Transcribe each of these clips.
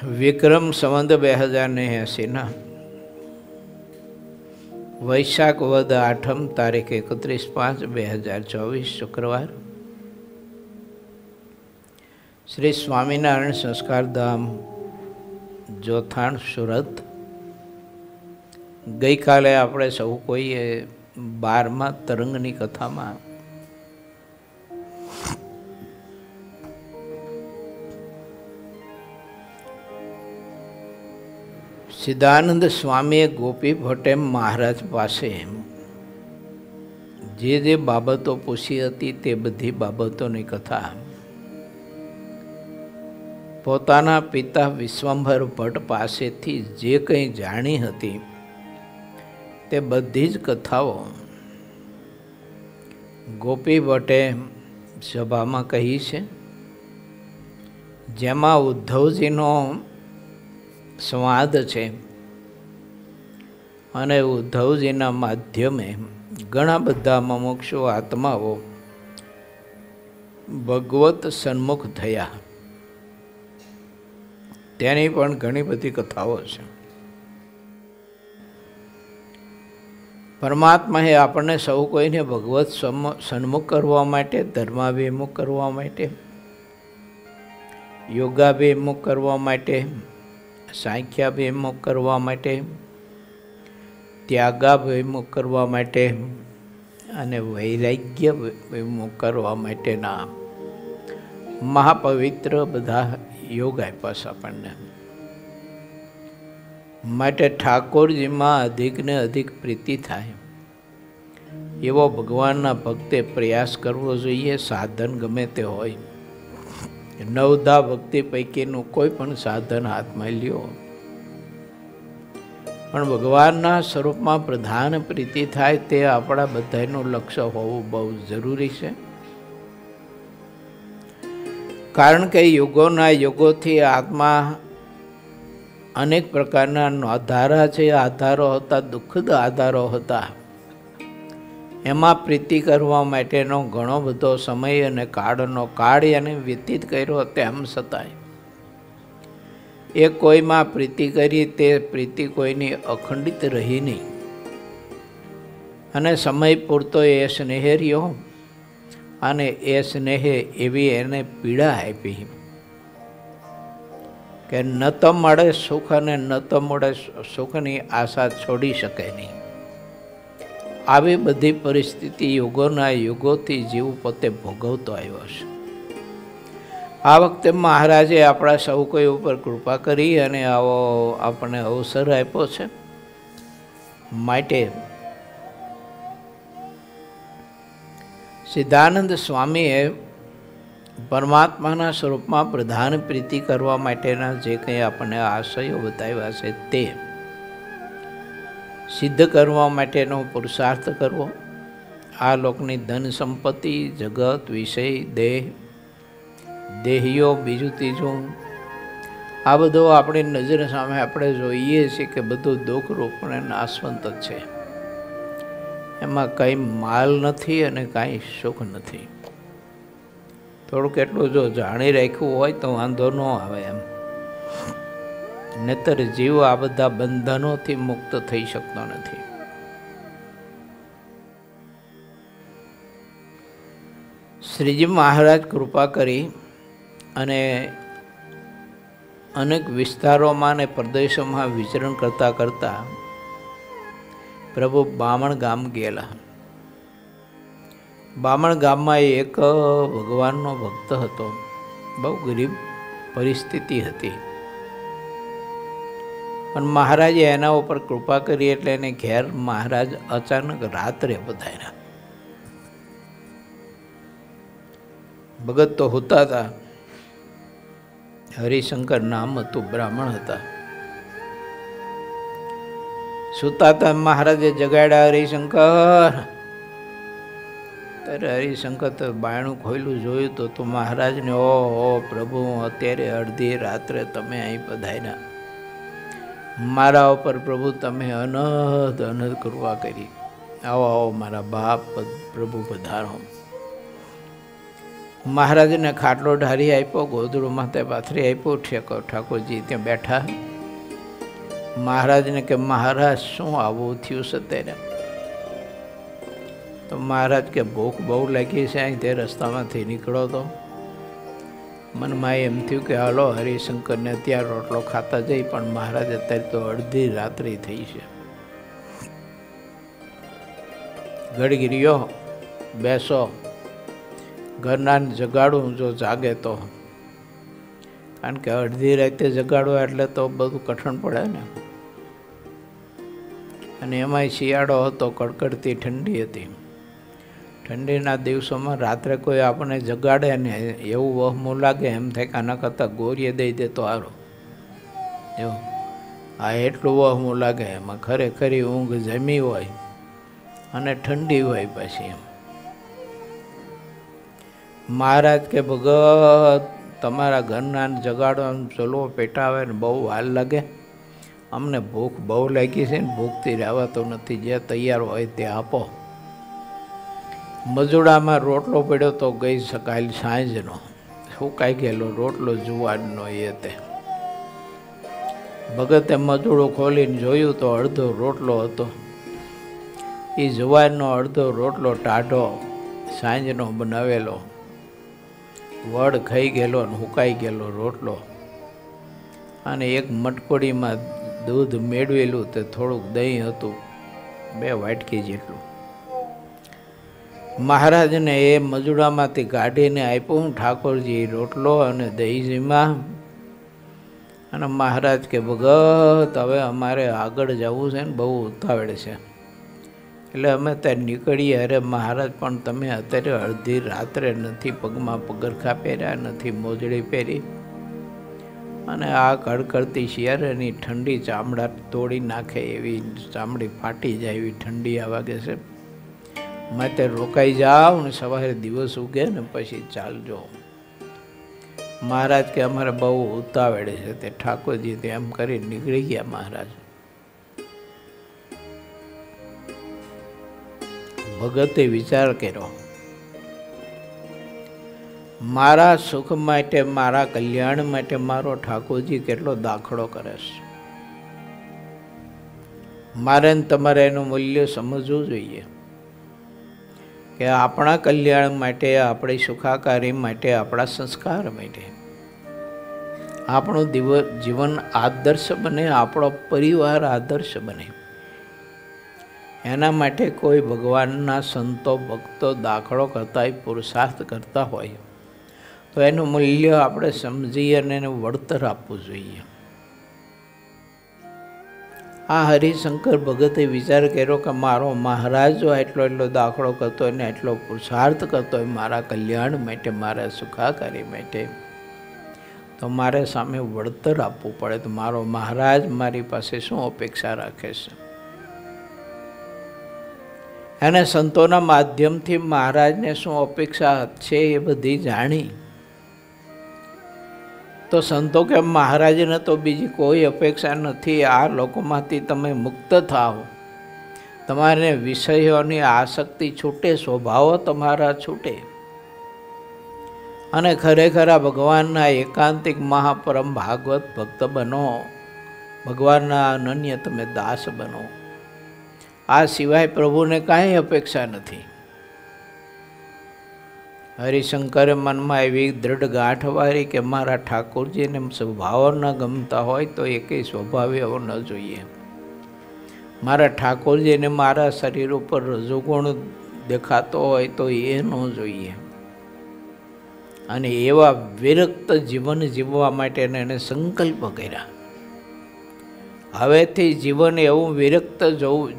વિક્રમ સંવત 2080 વૈશાખ વદ 8 તારીખ 31/5/2024 શુક્રવાર શ્રી સ્વામિનારાયણ સંસ્કાર ધામ જોથાણ સુરત. ગઈકાલે આપણે સૌ કોઈએ 12મા તરંગની કથામાં સિદ્ધાનંદ સ્વામીએ ગોપી ભટ્ટે મહારાજ પાસે જે બાબતો પૂછી હતી તે બધી બાબતોની કથા પોતાના પિતા વિશ્વંભર ભટ્ટ પાસેથી જે કંઈ જાણી હતી તે બધી જ કથાઓ ગોપી ભટ્ટે સભામાં કહી છે, જેમાં ઉદ્ધવજીનો સંવાદ છે અને ઉદ્ધવજીના માધ્યમે ઘણા બધા મુમુક્ષુ આત્માઓ ભગવત સન્મુખ થયા, તેની પણ ઘણી બધી કથાઓ છે. પરમાત્માએ આપણને સૌ કોઈને ભગવત સન્મુખ કરવા માટે, ધર્માભિમુખ કરવા માટે, યોગાભિમુખ કરવા માટે, સાંખ્યાભિમુખ કરવા માટે, ત્યાગાભિમુખ કરવા માટે અને વૈરાગ્ય વિમુખ કરવા માટેના મહાપવિત્ર બધા યોગ આપ્યા છે આપણને. માટે ઠાકોરજીમાં અધિકને અધિક પ્રીતિ થાય એવો ભગવાનના ભક્તે પ્રયાસ કરવો જોઈએ. સાધન ગમે તે હોય, નવધા ભક્તિ પૈકીનું કોઈ પણ સાધન હાથમાં લ્યો, પણ ભગવાનના સ્વરૂપમાં પ્રધાન પ્રીતિ થાય તે આપણા બધાનું લક્ષ્ય હોવું બહુ જરૂરી છે. કારણ કે યુગોના યુગોથી આત્મા અનેક પ્રકારના આધારા છે, આધારો હતા, દુઃખદ આધારો હતા. એમાં પ્રીતિ કરવા માટેનો ઘણો બધો સમય અને કાળ એને વ્યતીત કર્યો. તેમ છતાંય એ કોઈમાં પ્રીતિ કરી તે પ્રીતિ કોઈની અખંડિત રહી નહીં અને સમય પૂરતો એ સ્નેહ રહ્યો અને એ સ્નેહે એવી એને પીડા આપી કે ન તો મળે સુખ અને ન તો મળે સુખની આશા છોડી શકે નહીં. આવી બધી પરિસ્થિતિ યુગોના યુગોથી જીવ પોતે ભોગવતો આવ્યો છે. આ વખતે મહારાજે આપણા સૌ કોઈ ઉપર કૃપા કરી અને આવો આપણને અવસર આપ્યો છે. માટે સિદ્ધાનંદ સ્વામીએ પરમાત્માના સ્વરૂપમાં પ્રધાન પ્રીતિ કરવા માટેના જે કંઈ આપણને આશયો બતાવ્યા છે તે સિદ્ધ કરવા માટેનો પુરુષાર્થ કરવો. આ લોકની ધન સંપત્તિ, જગત, વિષય, દેહ, દેહીઓ, બીજું ત્રીજું, આ બધું આપણી નજર સામે આપણે જોઈએ છીએ કે બધું દુઃખરૂપ અને નાશવંત છે. એમાં કંઈ માલ નથી અને કાંઈ સુખ નથી. થોડુંક એટલું જો જાણી રાખ્યું હોય તો વાંધો ન આવે એમ. નહીતર જીવ આ બધા બંધનોથી મુક્ત થઈ શકતો નથી. શ્રીજી મહારાજ કૃપા કરી અને અનેક વિસ્તારોમાં અને પ્રદેશોમાં વિચરણ કરતા કરતા પ્રભુ બામણ ગામ ગયેલા. બામણ ગામમાં એક ભગવાનનો ભક્ત હતો. બહુ ગરીબ પરિસ્થિતિ હતી, પણ મહારાજે એના ઉપર કૃપા કરી એટલે એને ઘેર મહારાજ અચાનક રાત્રે પધાર્યા. ભગત તો હોતા હતા, હરિશંકર નામ હતું, બ્રાહ્મણ હતા. સુતા હતા, મહારાજે જગાડ્યા, હરિશંકર. ત્યારે હરિશંકર તો બાયણું ખોયલું જોયું તો મહારાજને, ઓહો પ્રભુ, અત્યારે અડધી રાત્રે તમે અહીં પધાર્યા, મારા ઉપર પ્રભુ તમે અનહદ કૃપા કરી. આવો આવો મારા બાપ પ્રભુ પધારો. મહારાજને ખાટલો ઢારી આપ્યો, ગોદડું માથે પાથરી આપ્યું, ઠાકોરજી ત્યાં બેઠા. મહારાજને કે મહારાજ શું આવું થયું છે ત્યારે? તો મહારાજ કે ભૂખ બહુ લાગી છે, અહીં તે રસ્તામાંથી નીકળો તો મનમાં એમ થયું કે હાલો હરિશંકરને ત્યાં રોટલો ખાતા જઈ, પણ મહારાજ અત્યારે તો અડધી રાત્રિ થઈ છે. ગડગીરીઓ બેસો, ઘરના જગાડું જો જાગે તો, કારણ કે અડધી રાતે જગાડો એટલે તો બધું કઠણ પડે ને. અને એમાંય શિયાળો હતો, કડકડતી ઠંડી હતી. ઠંડીના દિવસોમાં રાત્રે કોઈ આપણને જગાડે ને એવું વહમું લાગે, એમ થાય કે આના કરતાં ગોરીએ દઈ દે તો સારું. જો આ એટલું વહમું લાગે, એમાં ખરેખરી ઊંઘ જમી હોય અને ઠંડી હોય પછી. એમ મહારાજ કે ભગત તમારા ઘરના જગાડવાનું ચલો પેટાવે ને બહુ વાર લાગે, અમને ભૂખ બહુ લાગી છે ને ભૂખથી રહેવાતો નથી, જે તૈયાર હોય તે આપો. મજૂડામાં રોટલો પડ્યો તો ગઈ સકાલ સાંજનો, સુકાઈ ગયેલો રોટલો જુવારનો એ તે. ભગતે મજૂડું ખોલીને જોયું તો અડધો રોટલો હતો. એ જુવારનો અડધો રોટલો ટાઢો સાંજનો બનાવેલો, વડ ખાઈ ગયેલો ને હુકાઈ ગયેલો રોટલો, અને એક મટકોડીમાં દૂધ મેળવેલું તે થોડુંક દહીં હતું, 2 વાટકી જેટલું. મહારાજને એ મજૂડામાંથી કાઢીને આપ્યું ઠાકોરજી રોટલો અને દહીંજીમાં. અને મહારાજ કે ભગત હવે અમારે આગળ જવું છે ને બહુ ઉતાવળ છે, એટલે અમે ત્યાં નીકળીએ. અરે મહારાજ પણ તમે અત્યારે અડધી રાત્રે નથી પગમાં પગરખા પહેર્યા, નથી મોજડી પહેરી, અને આ કડકડતી શિયાળાની ઠંડી ચામડા તોડી નાખે એવી, ચામડી ફાટી જાય એવી ઠંડી આ વાગે છે. માટે રોકાઈ જાઓ ને સવારે દિવસ ઉગે ને પછી ચાલજો. મહારાજ કે અમારે બહુ ઉતાવળ છે. તે ઠાકોરજી એમ કરી નીકળી ગયા. મહારાજ ભગતે વિચાર કર્યો, મારા સુખ માટે, મારા કલ્યાણ માટે મારો ઠાકોરજી કેટલો દાખલો કરે છે. મારે તમારે એનું મૂલ્ય સમજવું જોઈએ કે આપણા કલ્યાણ માટે, આપણી સુખાકારી માટે, આપણા સંસ્કાર માટે આપણું જીવન આદર્શ બને, આપણો પરિવાર આદર્શ બને. એના માટે કોઈ ભગવાનના સંતો ભક્તો દાખલો કરતા હોય, પુરુષાર્થ કરતા હોય તો એનું મૂલ્ય આપણે સમજી અને એને વળતર આપવું જોઈએ. આ હરિશંકર ભગતે વિચાર કર્યો કે મારો મહારાજ જો એટલો દાખલો કરતો હોય ને એટલો પુરુષાર્થ કરતો હોય મારા કલ્યાણ માટે, મારા સુખાકારી માટે, તો મારે સામે વળતર આપવું પડે. તો મારો મહારાજ મારી પાસે શું અપેક્ષા રાખે છે? અને સંતોના માધ્યમથી મહારાજને શું અપેક્ષા છે એ બધી જાણી. તો સંતો કે મહારાજને તો બીજી કોઈ અપેક્ષા નથી, આ લોકોમાંથી તમે મુક્ત થાઓ, તમારે વિષયોની આસક્તિ છૂટે, સ્વભાવો તમારા છૂટે, અને ખરેખર ભગવાનના એકાંતિક મહાપરમ ભાગવત ભક્ત બનો, ભગવાનના અનન્ય તમે દાસ બનો. આ સિવાય પ્રભુને કાંઈ અપેક્ષા નથી. હરિશંકરે મનમાં એવી દૃઢ ગાંઠ વાળી કે મારા ઠાકોરજીને સ્વભાવ ન ગમતા હોય તો એકેય સ્વભાવ એવો ન જોઈએ. મારા ઠાકોરજીને મારા શરીર ઉપર રજોગુણ દેખાતો હોય તો એ ન જોઈએ. અને એવા વિરક્ત જીવન જીવવા માટે એને સંકલ્પ કર્યા. હવેથી જીવન એવું વિરક્ત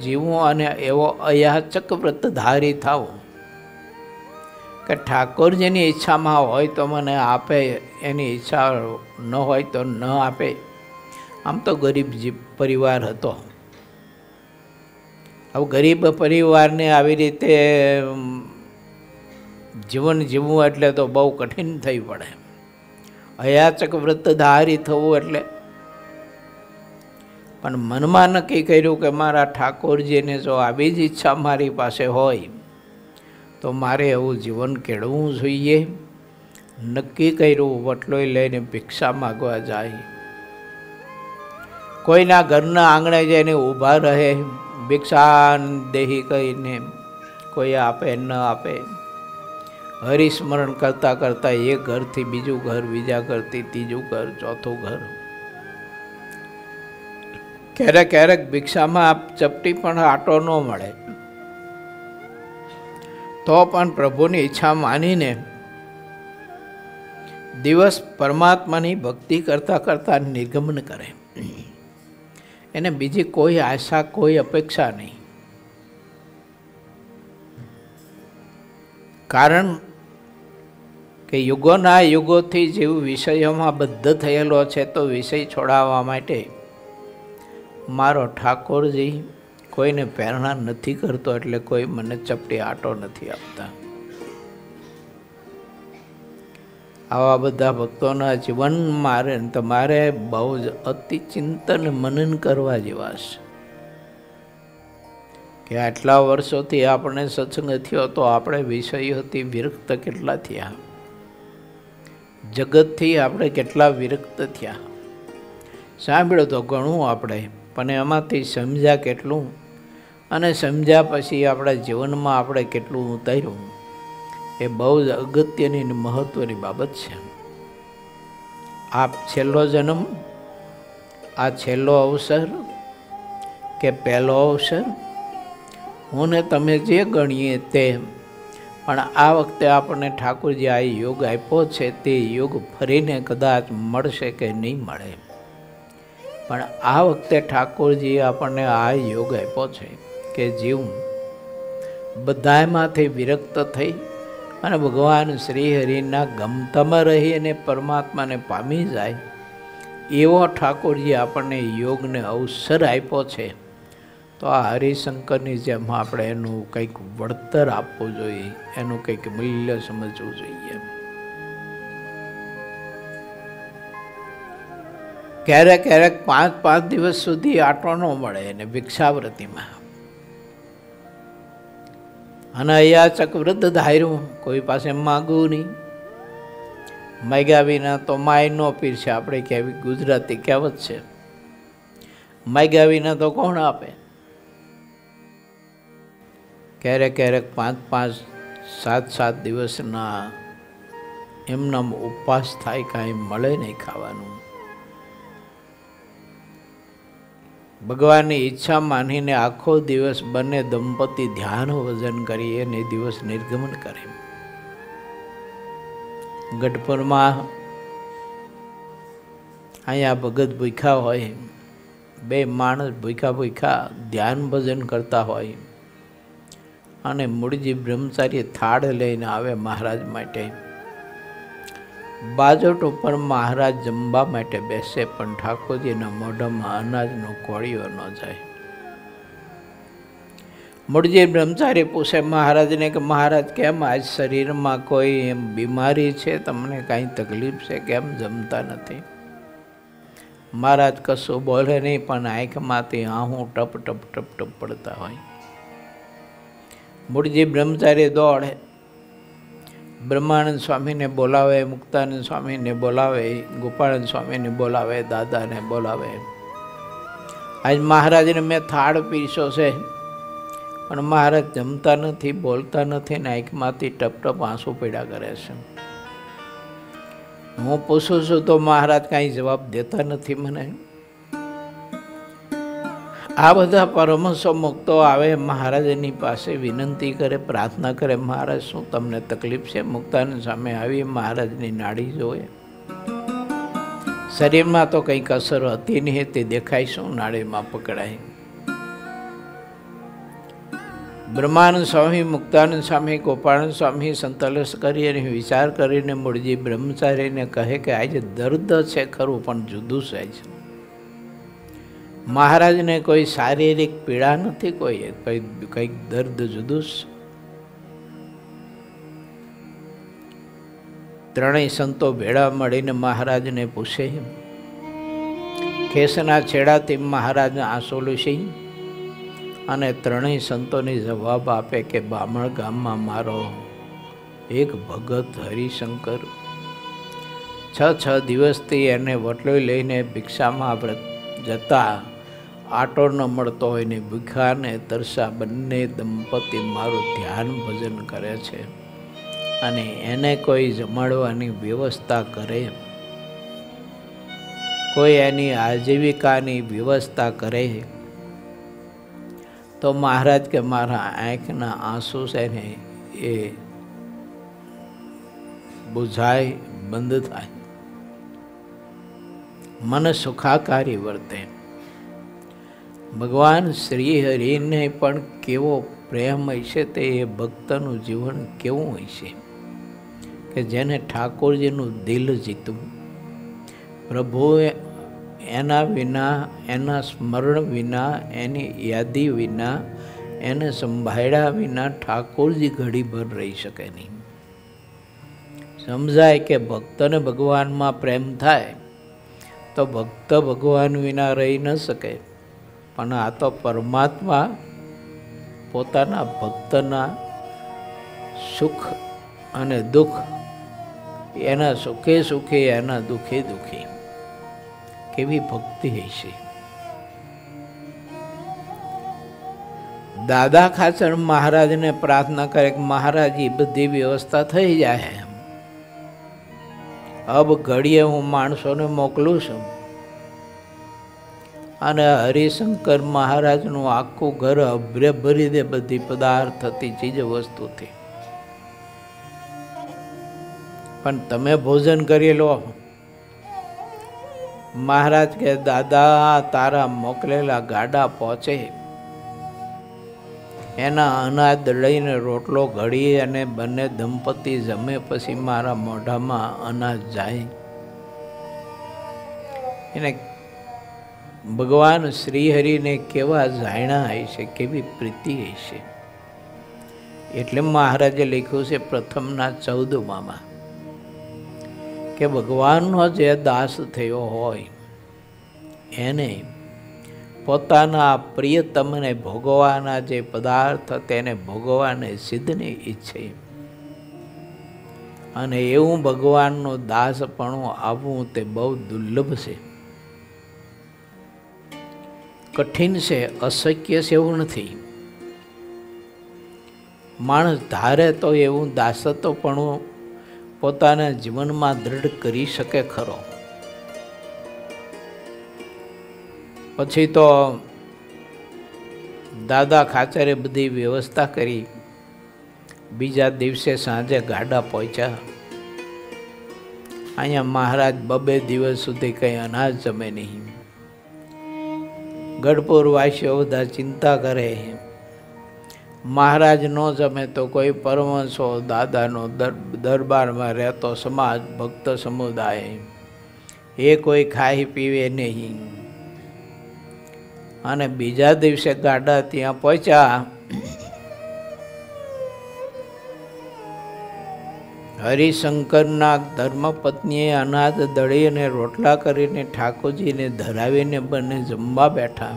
જીવવું અને એવો અયાચક વ્રતધારી થવું કે ઠાકોરજીની ઈચ્છામાં હોય તો મને આપે, એની ઈચ્છા ન હોય તો ન આપે. આમ તો ગરીબ પરિવાર હતો. હવે ગરીબ પરિવારને આવી રીતે જીવન જીવવું એટલે તો બહુ કઠિન થઈ પડે. અયાચક વ્રતધારી થવું એટલે. પણ મનમાં નક્કી કર્યું કે મારા ઠાકોરજીને જો આવી જ ઈચ્છા મારી પાસે હોય તો મારે એવું જીવન કેળવવું જોઈએ. નક્કી કર્યું વટલોય લઈને ભિક્ષા માગવા જાય, કોઈના ઘરના આંગણે જઈને ઊભા રહે, ભિક્ષા દેહી કહીને કોઈ આપે ન આપે, હરિસ્મરણ કરતાં કરતાં એક ઘરથી બીજું ઘર, બીજા ઘરથી ત્રીજું ઘર, ચોથું ઘર. ક્યારેક ક્યારેક ભિક્ષામાં ચપટી પણ આટો ન મળે તો પણ પ્રભુની ઈચ્છા માનીને દિવસ પરમાત્માની ભક્તિ કરતાં કરતાં નિર્ગમન કરે. એને બીજી કોઈ આશા, કોઈ અપેક્ષા નહીં. કારણ કે યુગોના યુગોથી જીવ વિષયોમાં બદ્ધ થયેલો છે, તો વિષય છોડાવવા માટે મારો ઠાકોરજી કોઈને પ્રેરણા નથી કરતો, એટલે કોઈ મને ચપટી આટો નથી આપતા. આવા બધા ભક્તોના જીવન મારે તમારે બહુ જ અતિ ચિંતન મનન કરવા જેવા છે કે આટલા વર્ષોથી આપણે સત્સંગ થયો તો આપણે વિષયોથી વિરક્ત કેટલા થયા, જગતથી આપણે કેટલા વિરક્ત થયા. સાંભળ્યું તો ઘણું આપણે, પણ એમાંથી સમજ્યા કેટલું, અને સમજ્યા પછી આપણા જીવનમાં આપણે કેટલું ઉતાર્યું, એ બહુ જ અગત્યની અને મહત્ત્વની બાબત છે. આ છેલ્લો જન્મ, આ છેલ્લો અવસર કે પહેલો અવસર, હું ને તમે જે ગણીએ તે, પણ આ વખતે આપણને ઠાકોરજી આ યોગ આપ્યો છે, તે યોગ ફરીને કદાચ મળશે કે નહીં મળે, પણ આ વખતે ઠાકોરજી આપણને આ યોગ આપ્યો છે કે જીવ બધામાંથી વિરક્ત થઈ અને ભગવાન શ્રી હરિના ગમતામાં રહી અને પરમાત્માને પામી જાય, એવો ઠાકોરજી આપણને યોગને અવસર આપ્યો છે. તો આ હરિશંકરની જેમ આપણે એનું કંઈક વળતર આપવું જોઈએ, એનું કંઈક મૂલ્ય સમજવું જોઈએ. ક્યારેક ક્યારેક 5 દિવસ સુધી આટો ન મળે એને ભિક્ષાવૃત્તિમાં, અને અહીંયા ચક્રવૃદ્ધ ધાર્યું, કોઈ પાસે માગવું નહીં, માગ્યા વિના તો માય ન પીરશે. આપણે કેવી ગુજરાતી કહેવત છે, માગ્યા વિના તો કોણ આપે. ક્યારેક ક્યારેક 5, 7 દિવસના એમના ઉપવાસ થાય, કાંઈ મળે નહીં ખાવાનું. ભગવાનની ઈચ્છા માનીને આખો દિવસ બંને દંપતી ધ્યાન ભજન કરી અને દિવસ નિર્ગમન કરે. ગઢપુરમાં અહીંયા ભગત ભૂખ્યા હોય, 2 માણસ ભૂખ્યા ધ્યાન ભજન કરતા હોય, અને મૂળજી બ્રહ્મચારી થાળ લઈને આવે મહારાજ માટે. બાજોટ ઉપર મહારાજ જમવા માટે બેસે, પણ ઠાકોરજીના મોઢામાં અનાજનો કોળીઓ ન જાય. મૂળજી બ્રહ્મચારી પૂછે મહારાજને કે મહારાજ, કેમ આજ શરીરમાં કોઈ એમ બીમારી છે, તમને કાંઈ તકલીફ છે, કેમ જમતા નથી? મહારાજ કશું બોલે નહીં, પણ આંખમાંથી આહું ટપ ટપ ટપ ટપ પડતા હોય. મૂળજી બ્રહ્મચારી દોડે, બ્રહ્માનંદ સ્વામીને બોલાવે, મુક્તાનંદ સ્વામીને બોલાવે, ગોપાળાનંદ સ્વામીને બોલાવે, દાદાને બોલાવે. આજ મહારાજને મેં થાળ પીરસ્યો છે, પણ મહારાજ જમતા નથી, બોલતા નથી, ને આંખમાંથી ટપ ટપ આંસુ પડ્યા કરે છે. હું પૂછું છું તો મહારાજ કાંઈ જવાબ દેતા નથી મને. આ બધા પરમહંસો મુક્તો આવે મહારાજની પાસે, વિનંતી કરે, પ્રાર્થના કરે, મહારાજ શું તમને તકલીફ છે? મુક્તાનંદ સામે આવી મહારાજની નાડી જોવે, શરીરમાં તો કંઈક અસર હતી નહીં, તે દેખાય શું? નાડીમાં પકડાય. બ્રહ્માનંદ સ્વામી, મુક્તાનંદ સ્વામી, ગોપાળાનંદ સ્વામી સંતલસ કરી અને વિચાર કરીને મૂળજી બ્રહ્મચારીને કહે કે આજે દર્દ છે ખરું, પણ જુદું છે. મહારાજને કોઈ શારીરિક પીડા નથી, કંઈક દર્દ જુદું છે. ત્રણેય સંતો ભેળા મળીને મહારાજને પૂછે, ખેસના છેડાથી મહારાજને આંસુ લૂસી, અને ત્રણેય સંતોને જવાબ આપે કે બામણ ગામમાં મારો એક ભગત હરિશંકર છ દિવસથી એને વટલોઈ લઈને ભિક્ષામાં જતા આટો ન મળતો હોય ને ભૂખ્યા ને તરસા બંને દંપતી મારું ધ્યાન ભજન કરે છે અને એને કોઈ જમાડવાની વ્યવસ્થા કરે, કોઈ એની આજીવિકાની વ્યવસ્થા કરે તો મહારાજ કે મારા આંખના આંસુ છે ને એ બુઝાય, બંધ થાય, મન સુખાકારી વર્તે. ભગવાન શ્રી હરિને પણ કેવો પ્રેમ હશે, તે એ ભક્તનું જીવન કેવું હશે કે જેને ઠાકોરજીનું દિલ જીતવું. પ્રભુએ એના વિના, એના સ્મરણ વિના, એની યાદી વિના, એને સંભાળ્યા વિના ઠાકોરજી ઘડીભર રહી શકે નહીં. સમજાય કે ભક્તને ભગવાનમાં પ્રેમ થાય તો ભક્ત ભગવાન વિના રહી ન શકે, પણ આ તો પરમાત્મા પોતાના ભક્તના સુખ અને દુઃખ, એના સુખે સુખે, એના દુઃખે દુઃખી. કેવી ભક્તિ હશે. દાદા ખાચર મહારાજને પ્રાર્થના કરે કે મહારાજ એ બધી વ્યવસ્થા થઈ જાય, અબ ઘડીએ હું માણસોને મોકલું છું અને હરિશંકર મહારાજનું આખું ઘર અભ્રે ભરી દે બધી પદાર્થ હતી, ચીજ વસ્તુથી, પણ તમે ભોજન કરી લો. મહારાજ કે દાદા તારા મોકલેલા ગાડા પહોંચે, એના અનાજ લઈને રોટલો ઘડી અને બંને દંપતી જમે પછી મારા મોઢામાં અનાજ જાય. એને ભગવાન શ્રીહરિને કેવા જાણ્યા હશે, કેવી પ્રીતિ હશે. એટલે મહારાજે લખ્યું છે પ્રથમના 14માં કે ભગવાનનો જે દાસ થયો હોય એને પોતાના પ્રિયતમને ભોગવવાના જે પદાર્થ તેને ભોગવવાને સિદ્ધને ઈચ્છે, અને એવું ભગવાનનો દાસપણું આવવું તે બહુ દુર્લભ છે, કઠિન છે, અશક્ય છે એવું નથી. માણસ ધારે તો એવું દાસત્વપણું પોતાના જીવનમાં દ્રઢ કરી શકે ખરો. પછી તો દાદા ખાચરે બધી વ્યવસ્થા કરી. બીજા દિવસે સાંજે ગાડા પહોંચ્યા. અહીંયા મહારાજ 2 દિવસ સુધી કંઈ અનાજ જમે નહીં. ગઢપુર વાસીઓ બધા ચિંતા કરે, મહારાજ ન જમે તો કોઈ પરમહંસો દાદાનો દરબારમાં રહેતો સમાજ, ભક્ત સમુદાય એ કોઈ ખાઈ પીવે નહીં. અને બીજા દિવસે ગાડા ત્યાં પહોંચ્યા. હરિશંકરના ધર્મપત્નીએ અનાજ દળી અને રોટલા કરીને ઠાકોરજીને ધરાવીને બંને જમવા બેઠા.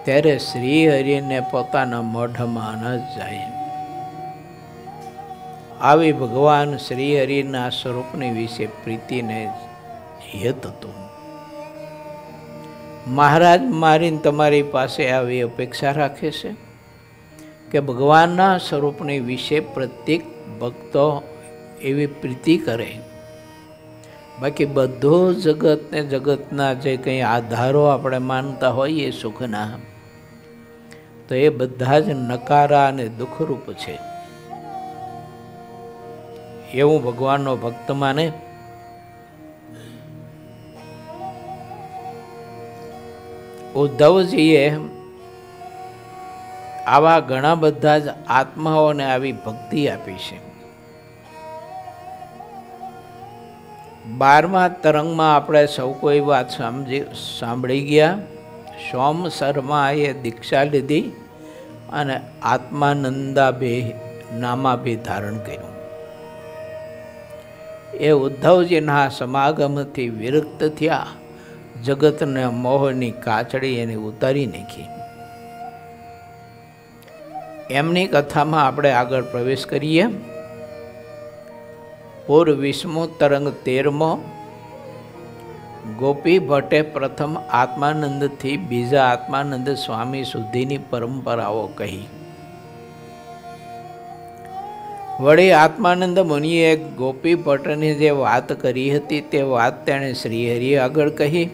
ત્યારે શ્રી હરિને પોતાના મોઢામાં અનાજ જાય. આવી ભગવાન શ્રી હરિના સ્વરૂપની વિશે પ્રીતિને હેત હતું. મહારાજ મારીને તમારી પાસે આવી અપેક્ષા રાખે છે કે ભગવાનના સ્વરૂપની વિશે પ્રત્યેક ભક્તો એવી પ્રીતિ કરે. બાકી બધું જગતને, જગતના જે કંઈ આધારો આપણે માનતા હોઈએ સુખના, તો એ બધા જ નકારા અને દુઃખરૂપ છે. એવું ભગવાનનો ભક્ત માને. ઉદ્ધવજીએ આવા ઘણા બધા જ આત્માઓને આવી ભક્તિ આપી છે. 12મા તરંગમાં આપણે સૌ કોઈ વાત સાંભળી ગયા. સોમ શર્માએ દીક્ષા લીધી અને આત્માનંદાભે નામાભી ધારણ કર્યું. એ ઉદ્ધવજીના સમાગમથી વિરક્ત થયા. જગતને મોહની કાચડી એને ઉતારી નાખી. એમની કથામાં આપણે આગળ પ્રવેશ કરીએ. પૂર 20મો તરંગ 13મો ગોપી ભટ્ટે પ્રથમ આત્માનંદથી બીજા આત્માનંદ સ્વામી સુધીની પરંપરાઓ કહી. વળી આત્માનંદ મુનિએ ગોપી ભટ્ટની જે વાત કરી હતી તે વાત તેણે શ્રીહરિ આગળ કહી.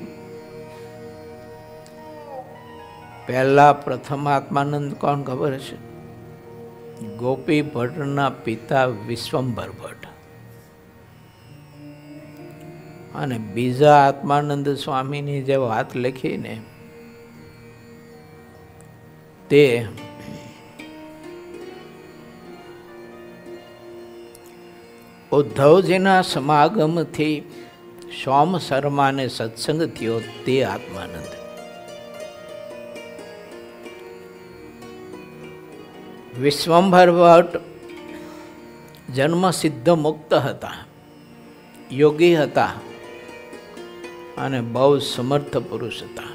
પહેલા પ્રથમ આત્માનંદ કોણ ખબર છે? ગોપી ભટ્ટના પિતા વિશ્વંભર ભટ્ટ. અને બીજા આત્માનંદ સ્વામીની જે વાત લખીને તે ઉદ્ધવજીના સમાગમથી સોમ શર્માને સત્સંગ થયો તે આત્માનંદ. વિશ્વંભર ભટ્ટ જન્મ સિદ્ધ મુક્ત હતા, યોગી હતા અને બહુ સમર્થ પુરુષ હતા.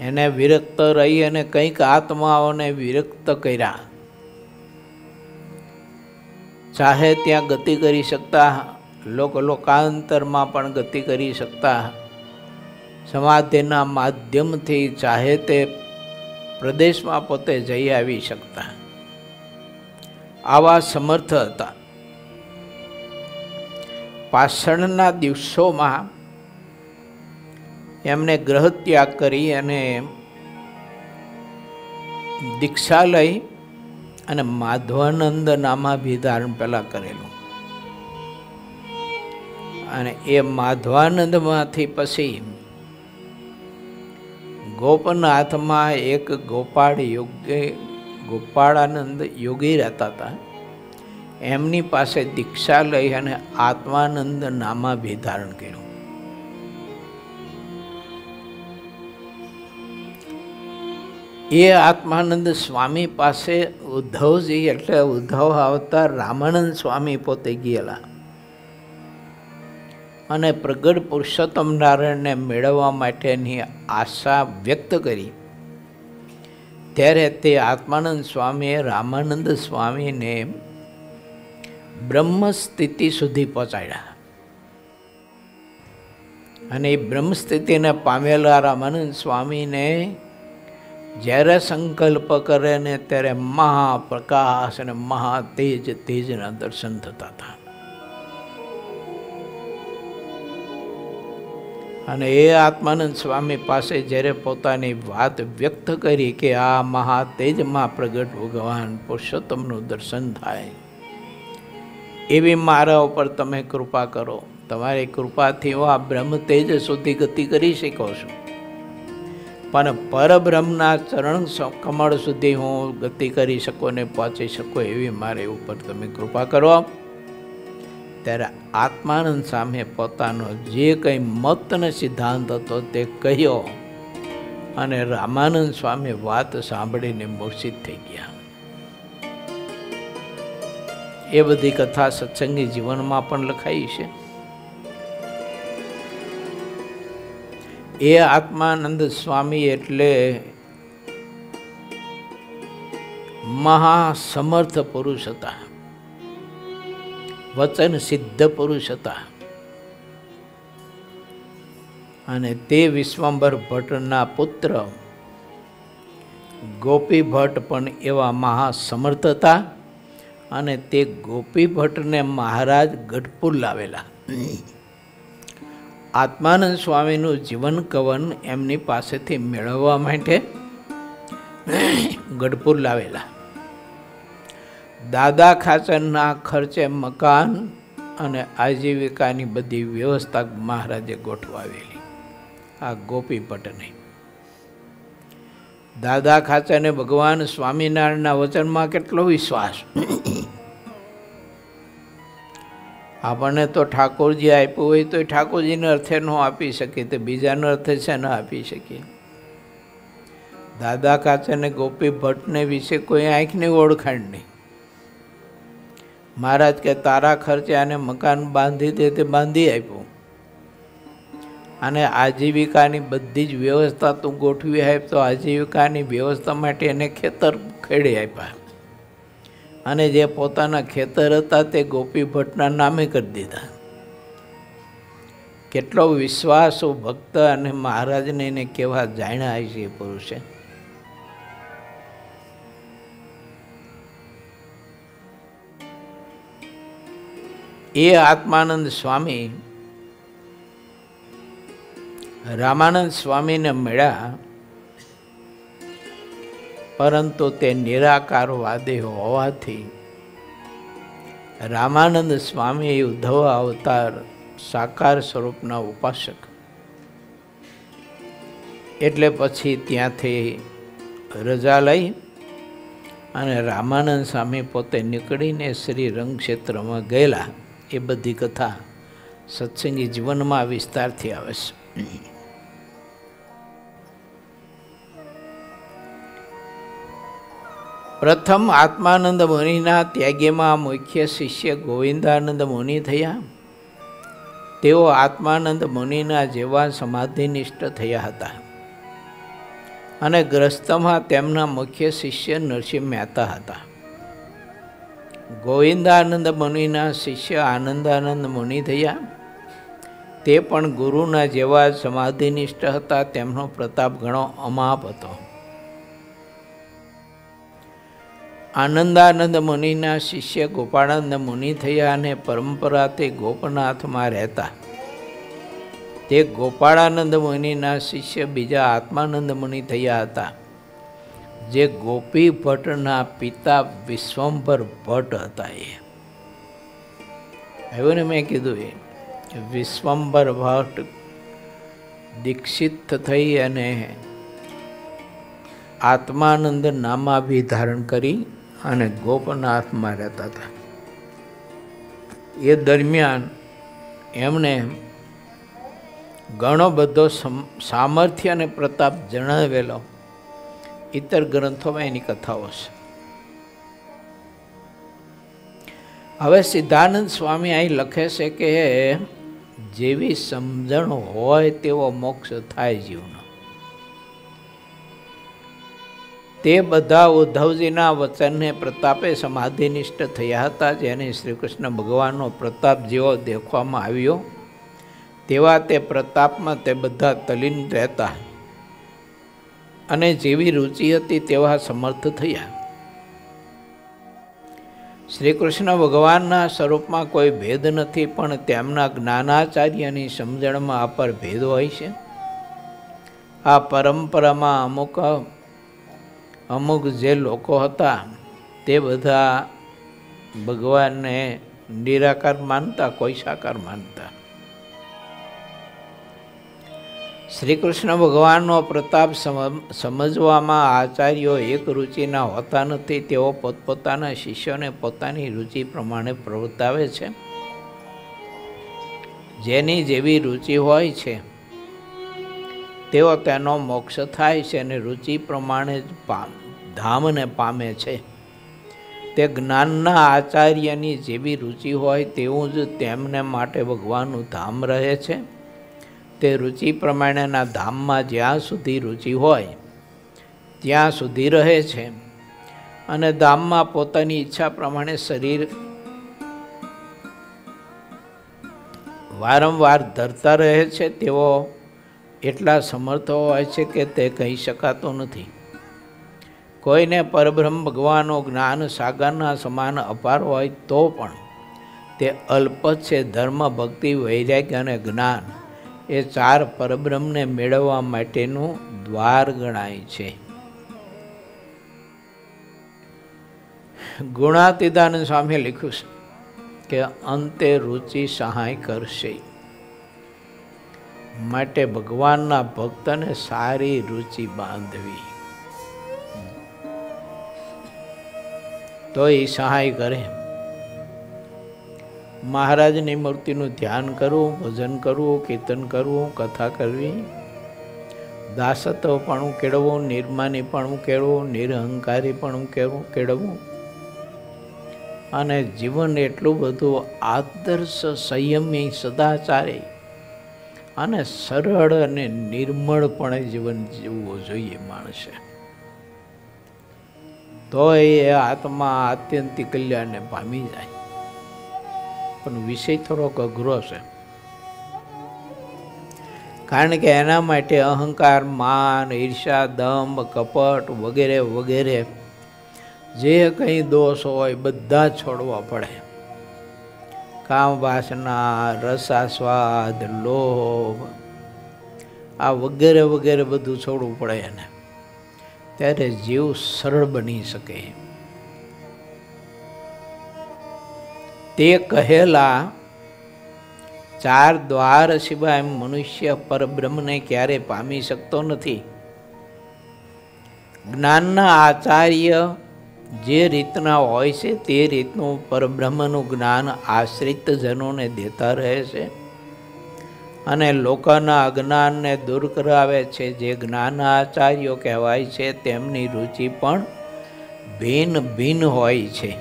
એને વિરક્ત રહી અને કંઈક આત્માઓને વિરક્ત કર્યા. ચાહે ત્યાં ગતિ કરી શકતા, લોકાંતરમાં પણ ગતિ કરી શકતા, સમાધિના માધ્યમથી ચાહે તે પ્રદેશમાં પોતે જઈ આવી શકતા, આવા સમર્થ હતા. પાછળના દિવસોમાં એમણે ગ્રહ ત્યાગ કરી અને દીક્ષા લઈ અને માધવાનંદ નામાભિધારણ પહેલાં કરેલું. અને એ માધવાનંદમાંથી પછી ગોપનાથમાં એક ગોપાળાનંદ યોગી રહેતા હતા. એમની પાસે દીક્ષા લઈ અને આત્માનંદ નામાભિધારણ કર્યું. એ આત્માનંદ સ્વામી પાસે ઉદ્ધવજી એટલે ઉદ્ધવ અવતાર રામાનંદ સ્વામી પોતે ગયેલા અને પ્રગટ પુરુષોત્તમ નારાયણને મેળવવા માટેની આશા વ્યક્ત કરી. ત્યારે તે આત્માનંદ સ્વામીએ રામાનંદ સ્વામીને બ્રહ્મ સ્થિતિ સુધી પહોંચાડ્યા. અને એ બ્રહ્મ સ્થિતિને પામેલા રામાનંદ સ્વામીને જ્યારે સંકલ્પ કરે ને ત્યારે મહાપ્રકાશ અને તેજના દર્શન થતા હતા. અને એ આત્માનંદ સ્વામી પાસે જ્યારે પોતાની વાત વ્યક્ત કરી કે આ મહાતેજમાં પ્રગટ ભગવાન પુરુષોત્તમનું દર્શન થાય, એવી મારા ઉપર તમે કૃપા કરો. તમારી કૃપાથી હું આ બ્રહ્મ તેજ સુધી ગતિ કરી શકો છું, પણ પરબ્રહ્મના ચરણ કમળ સુધી હું ગતિ કરી શકું ને પહોંચી શકું એવી મારે ઉપર તમે કૃપા કરો. ત્યારે આત્માનંદ સામે પોતાનો જે કંઈ મત અને સિદ્ધાંત હતો તે કહ્યો અને રામાનંદ સ્વામી વાત સાંભળીને મૂર્છિત થઈ ગયા. એ બધી કથા સત્સંગી જીવનમાં પણ લખાઈ છે. એ આત્માનંદ સ્વામી એટલે મહાસમર્થ પુરુષ હતા, વચન સિદ્ધ પુરુષ હતા. અને તે વિશ્વંભર ભટ્ટના પુત્ર ગોપી ભટ્ટ પણ એવા મહાસમર્થ હતા. અને તે ગોપી ભટ્ટને મહારાજ ગઢપુર લાવેલા. આત્માનંદ સ્વામીનું જીવન કવન એમની પાસેથી મેળવવા માટે ગઢપુર લાવેલા. દાદા ખાચરના ખર્ચે મકાન અને આજીવિકાની બધી વ્યવસ્થા મહારાજે ગોઠવાવેલી. આ ગોપી ભટ્ટને દાદા ખાચરને ભગવાન સ્વામિનારાયણના વચનમાં કેટલો વિશ્વાસ. આપણને તો ઠાકોરજી આપ્યું હોય તો ઠાકોરજીને અર્થે ન આપી શકીએ, તો બીજાને અર્થે છે ન આપી શકીએ. દાદા ખાચરને ગોપી ભટ્ટને વિશે કોઈ આંખની ઓળખાણ નહીં. મહારાજ કે તારા ખર્ચે આને મકાન બાંધી દે તે બાંધી આપ્યું, અને આજીવિકાની બધી જ વ્યવસ્થા તું ગોઠવી આપ તો આજીવિકાની વ્યવસ્થા માટે એને ખેતર ખેડી આપ્યા. અને જે પોતાના ખેતર હતા તે ગોપી ભટ્ટના નામે કરી દીધા. કેટલો વિશ્વાસુ ભક્ત અને મહારાજને એને કેવા જાણ્યા છે એ પુરુષે. એ આત્માનંદ સ્વામી રામાનંદ સ્વામીને મળ્યા, પરંતુ તે નિરાકારવાદી હોવાથી રામાનંદ સ્વામી ઉદ્ધવ અવતાર સાકાર સ્વરૂપના ઉપાસક, એટલે પછી ત્યાંથી રજા લઈ અને રામાનંદ સ્વામી પોતે નીકળીને શ્રી રંગક્ષેત્રમાં ગયેલા. એ બધી કથા સત્સંગી જીવનમાં વિસ્તારથી આવે છે. પ્રથમ આત્માનંદ મુનિના ત્યાગીમાં મુખ્ય શિષ્ય ગોવિંદાનંદ મુનિ થયા. તેઓ આત્માનંદ મુનિના જેવા સમાધિનિષ્ઠ થયા હતા અને ગ્રસ્તમાં તેમના મુખ્ય શિષ્ય નરસિંહ મહેતા હતા. ગોવિંદાનંદ મુનિના શિષ્ય આનંદાનંદ મુનિ થયા. તે પણ ગુરુના જેવા સમાધિનિષ્ઠ હતા. તેમનો પ્રતાપ ઘણો અમાપ હતો. આનંદાનંદ મુનિના શિષ્ય ગોપાળાનંદ મુનિ થયા અને પરંપરાથી ગોપનાથમાં રહેતા. તે ગોપાળાનંદ મુનિના શિષ્ય બીજા આત્માનંદ મુનિ થયા હતા, જે ગોપી ભટ્ટના પિતા વિશ્વંભર ભટ્ટ હતા. એવું ને મેં કીધું એ વિશ્વંભર ભટ્ટ દીક્ષિત થઈ અને આત્માનંદ નામાભિધારણ કરી અને ગોપનાથમાં રહેતા હતા. એ દરમિયાન એમણે ઘણો બધો સામર્થ્ય અને પ્રતાપ જણાવેલો. ઇતર ગ્રંથોમાં એની કથાઓ છે. હવે સિદ્ધાનંદ સ્વામી અહીં લખે છે કે જેવી સમજણ હોય તેવો મોક્ષ થાય જીવનો. તે બધા ઉદ્ધવજીના વચનને પ્રતાપે સમાધિનિષ્ઠ થયા હતા, જેને શ્રી કૃષ્ણ ભગવાનનો પ્રતાપ જેવો દેખવામાં આવ્યો તેવા તે પ્રતાપમાં તે બધા તલીન રહેતા અને જેવી રુચિ હતી તેવા સમર્થ થયા. શ્રી કૃષ્ણ ભગવાનના સ્વરૂપમાં કોઈ ભેદ નથી, પણ તેમના જ્ઞાનાચાર્યની સમજણમાં અપાર ભેદ હોય છે. આ પરંપરામાં અમુક જે લોકો હતા તે બધા ભગવાનને નિરાકાર માનતા, કોઈ સાકાર માનતા. શ્રી કૃષ્ણ ભગવાનનો પ્રતાપ સમજવામાં આચાર્યો એક રુચિના હોતા નથી. તેઓ પોતપોતાના શિષ્યોને પોતાની રુચિ પ્રમાણે પ્રવર્તાવે છે. જેની જેવી રુચિ હોય છે તેઓ તેનો મોક્ષ થાય છે અને રુચિ પ્રમાણે જ ધામને પામે છે. તે જ્ઞાનના આચાર્યની જેવી રુચિ હોય તેવું જ તેમને માટે ભગવાનનું ધામ રહે છે. તે રુચિ પ્રમાણેના ધામમાં જ્યાં સુધી રુચિ હોય ત્યાં સુધી રહે છે અને ધામમાં પોતાની ઈચ્છા પ્રમાણે શરીર વારંવાર ધરતા રહે છે. તેઓ એટલા સમર્થ હોય છે કે તે કહી શકાતું નથી. કોઈને પરબ્રહ્મ ભગવાનનું જ્ઞાન સાગરના સમાન અપાર હોય તો પણ તે અલ્પ છે. ધર્મ, ભક્તિ, વૈરાગ્ય અને જ્ઞાન એ ચાર પરબ્રહ્મને મેળવવા માટેનું દ્વાર ગણાય છે. ગુણાતીતાનંદ સ્વામીએ લખ્યું છે કે અંતે રુચિ સહાય કરશે. માટે ભગવાનના ભક્તને સારી રુચિ બાંધવી તો એ સહાય કરે. મહારાજની મૂર્તિનું ધ્યાન કરવું, ભજન કરવું, કીર્તન કરવું, કથા કરવી, દાસત્વપણું કેળવવું, નિર્માનીપણું કેળવવું, નિરહંકારીપણું કેળવવું અને જીવન એટલું બધું આદર્શ, સંયમી, સદાચારી અને સરળ અને નિર્મળપણે જીવન જીવવું જોઈએ માણસે. તો એ આત્મા આત્યંતિક કલ્યાણને પામી જાય. પણ વિષય થોડોક અઘરો છે, કારણ કે એના માટે અહંકાર, માન, ઈર્ષા, દંભ, કપટ વગેરે વગેરે જે કંઈ દોષ હોય બધા છોડવા પડે. કામ વાસના, રસાસ્વાદ, લોભ, આ વગેરે વગેરે બધું છોડવું પડે એને, ત્યારે જીવ સરળ બની શકે. તે કહેલા 4 દ્વાર સિવાય મનુષ્ય પરબ્રહ્મને ક્યારે પામી શકતો નથી. જ્ઞાનના આચાર્ય જે રીતના હોય છે તે રીતનું પરબ્રહ્મનું જ્ઞાન આશ્રિત જનોને દેતા રહે છે અને લોકોના અજ્ઞાનને દૂર કરાવે છે. જે જ્ઞાનાચાર્યો કહેવાય છે તેમની રુચિ પણ ભિન્ન ભિન્ન હોય છે.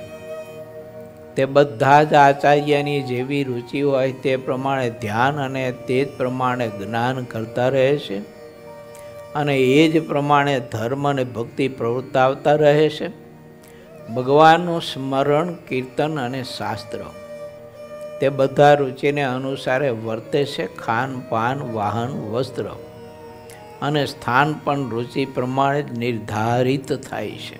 તે બધા જ આચાર્યની જેવી રુચિ હોય તે પ્રમાણે ધ્યાન અને તે જ પ્રમાણે જ્ઞાન કરતા રહે છે અને એ જ પ્રમાણે ધર્મ અને ભક્તિ પ્રવર્તાવતા રહે છે. ભગવાનનું સ્મરણ, કીર્તન અને શાસ્ત્ર તે બધા રુચિને અનુસારે વર્તે છે. ખાન પાન, વાહન, વસ્ત્ર અને સ્થાન પણ રુચિ પ્રમાણે જ નિર્ધારિત થાય છે.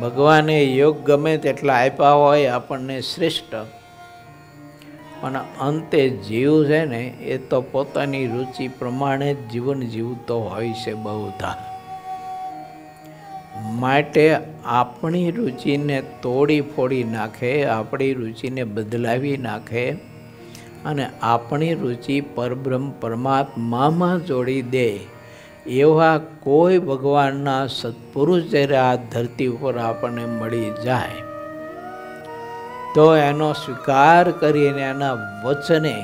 ભગવાને યોગ ગમે તેટલા આપ્યા હોય આપણને શ્રેષ્ઠ, પણ અંતે જીવ છે ને એ તો પોતાની રુચિ પ્રમાણે જ જીવન જીવતો હોય છે બહુધા. માટે આપણી રુચિને તોડી ફોડી નાખે, આપણી રુચિને બદલાવી નાખે અને આપણી રુચિ પરબ્રહ્મ પરમાત્મામાં જોડી દે એવા કોઈ ભગવાનના સત્પુરુષ જ્યારે આ ધરતી ઉપર આપણને મળી જાય તો એનો સ્વીકાર કરીને એના વચને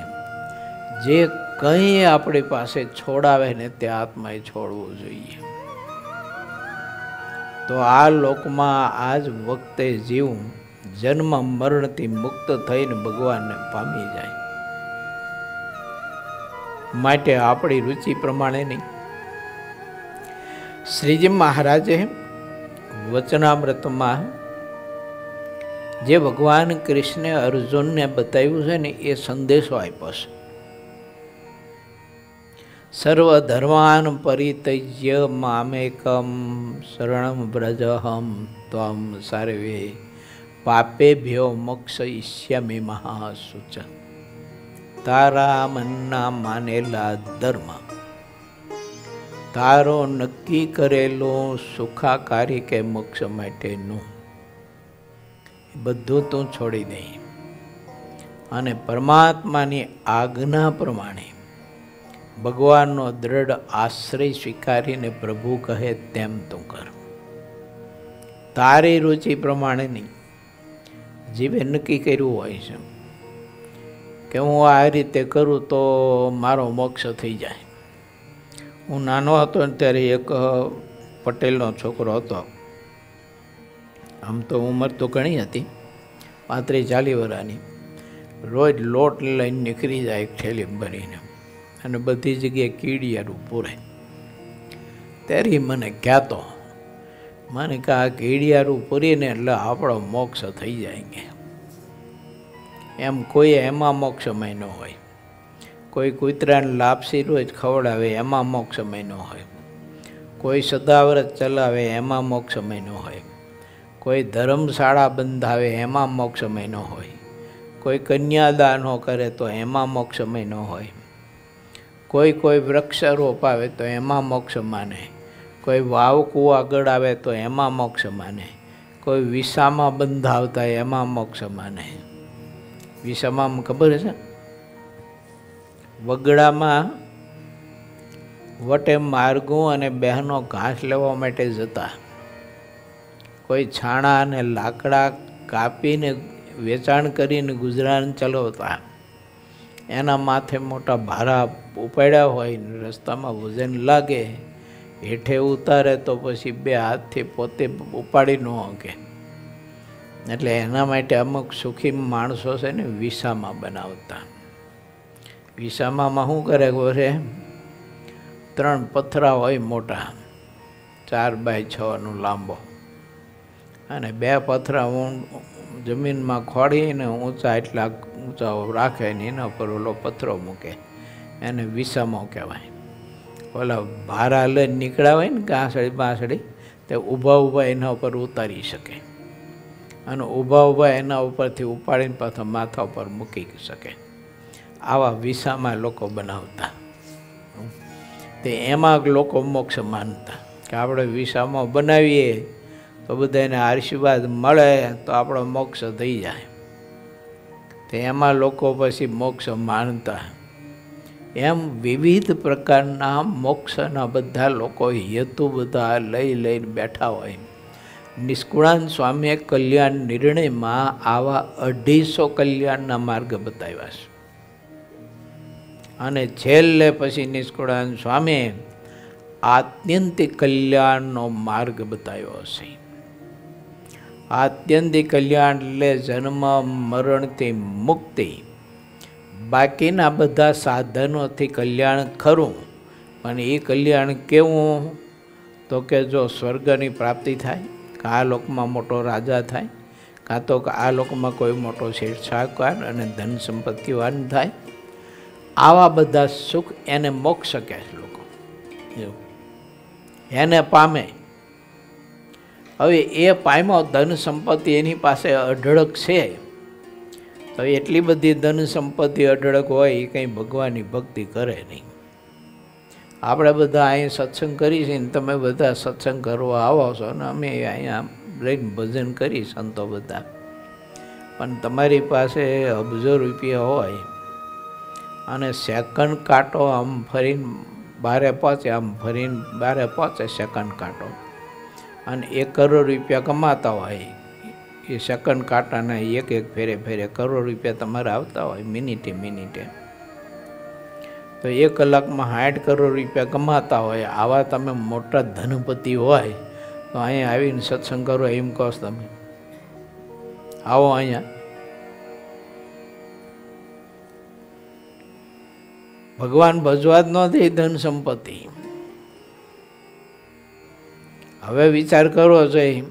જે કંઈ આપણી પાસે છોડાવે ને તે આત્માએ છોડવું જોઈએ. તો આ લોકમાં આ જ વખતે જીવ જન્મ મરણથી મુક્ત થઈને ભગવાનને પામી જાય. માટે આપણી રુચિ પ્રમાણે નહીં. શ્રીજી મહારાજે વચનામૃતમાં જે ભગવાન કૃષ્ણે અર્જુનને બતાવ્યું છે ને એ સંદેશો આપ્યો છે. સર્વ ધર્માન પરિત્યજ્ય મામેકમ શરણમ વ્રજહમ ત્વમ સર્વે પાપેભ્યો મોક્ષયિષ્યામિ મહાસુચ. તારા મનના માનેલા ધર્મ, તારો નક્કી કરેલો સુખાકારી કે મોક્ષ માટેનું બધું તું છોડી દે અને પરમાત્માની આજ્ઞા પ્રમાણે ભગવાનનો દ્રઢ આશ્રય સ્વીકારીને પ્રભુ કહે તેમ તું કર. તારી રુચિ પ્રમાણે નહીં. જીવે નક્કી કર્યું હોય છે કે હું આ રીતે કરું તો મારો મોક્ષ થઈ જાય. હું નાનો હતો ને ત્યારે એક પટેલનો છોકરો હતો. આમ તો ઉંમર તો ઘણી હતી, 35-40 વર્ષની. રોજ લોટ લઈને નીકળી જાય એક થેલી ભરીને અને બધી જગ્યાએ કીડિયારું પૂરે. ત્યારે મને કહેતો, મને કે આ કીડિયારું પૂરીને એટલે આપણો મોક્ષ થઈ જાય કે એમ. કોઈ એમાં મોક્ષમય ન હોય. કોઈ કૂતરાને લાપસી રોજ ખવડાવે એમાં મોક્ષમય ન હોય. કોઈ સદાવ્રત ચલાવે એમાં મોક્ષમય ન હોય. કોઈ ધર્મશાળા બંધાવે એમાં મોક્ષમય ન હોય. કોઈ કન્યાદાન કરે તો એમાં મોક્ષમય ન હોય. કોઈ વૃક્ષ રોપાવે તો એમાં મોક્ષ માને. કોઈ વાવ કૂવા ગળાવે તો એમાં મોક્ષ માને. કોઈ વિસામાં બંધાવતા એમાં મોક્ષ માને. વિસામાં ખબર છે, વગડામાં વટે માર્ગું અને બહેનો ઘાસ લેવા માટે જતા. કોઈ છાણા અને લાકડા કાપીને વેચાણ કરીને ગુજરાન ચલાવતા. એના માથે મોટા ભારા ઉપાડ્યા હોય ને રસ્તામાં વજન લાગે, હેઠે ઉતારે તો પછી 2 હાથથી પોતે ઉપાડી ન શકે. એટલે એના માટે અમુક સુખી માણસો છે ને વિસામાં બનાવતા. વિસામાં શું કરે ખબર? 3 પથરા હોય મોટા, 4x6 લાંબો, અને 2 પથરા જમીનમાં ખોડીને ઊંચા એટલા ઊંચા રાખે ને એના પર ઓલો પથરો મૂકે, એને વિસામો કહેવાય. ઓલા ભારા લઈને નીકળ્યા હોય ને ગાંસડી બાંસડી, તે ઊભા ઊભા એના ઉપર ઉતારી શકે અને ઊભા ઊભા એના ઉપરથી ઉપાડીને પાછા માથા ઉપર મૂકી શકે. આવા વિસામાં લોકો બનાવતા. તે એમાં લોકો મોક્ષ માનતા કે આપણે વિસામાં બનાવીએ તો બધાને આશીર્વાદ મળે તો આપણો મોક્ષ થઈ જાય. તો એમાં લોકો પછી મોક્ષ માનતા. એમ વિવિધ પ્રકારના મોક્ષના બધા લોકો હેતુ બધા લઈને બેઠા હોય. નિષ્કુળાન સ્વામીએ કલ્યાણ નિર્ણયમાં આવા 250 કલ્યાણના માર્ગ બતાવ્યા છે. અને છેલ્લે પછી નિષ્કુળાન સ્વામીએ આત્યંતિક કલ્યાણનો માર્ગ બતાવ્યો છે. આત્યંતિક કલ્યાણ એટલે જન્મ મરણથી મુક્તિ. બાકીના બધા સાધનોથી કલ્યાણ ખરું, પણ એ કલ્યાણ કેવું? તો કે જો સ્વર્ગની પ્રાપ્તિ થાય, કે આ લોકમાં મોટો રાજા થાય, કાં તો આ લોકમાં કોઈ મોટો શેઠ શાહુકાર અને ધન સંપત્તિવાન થાય, આવા બધા સુખ એને મોક્ષ કહે છે લોકો, એને પામે. હવે એ પામ્યો, ધન સંપત્તિ એની પાસે અઢળક છે, તો એટલી બધી ધન સંપત્તિ અઢળક હોય એ કંઈ ભગવાનની ભક્તિ કરે નહીં. આપણે બધા અહીં સત્સંગ કરી છે ને તમે બધા સત્સંગ કરવા આવો છો ને અમે અહીંયા રહીને ભજન કરી સંતો બધા, પણ તમારી પાસે અબજો રૂપિયા હોય અને સેકન્ડ કાંટો આમ ફરીને બારે પહોંચે, આમ ફરીને બારે પહોંચે સેકન્ડ કાંટો, અને 1 કરોડ રૂપિયા કમાતા હોય, એ સેકન્ડ કાંટાના એક ફેરે કરોડ રૂપિયા તમારે આવતા હોય મિનિટે, તો 1 કલાકમાં 60 કરોડ રૂપિયા કમાતા હોય. આવા તમે મોટા ધનપતિ હોય તો અહીંયા આવીને સત્સંગ કરો એમ કહો તમે? આવો અહીંયા. ભગવાન ભજવા જ ન દે ધન સંપત્તિ. હવે વિચાર કરવો જોઈએ,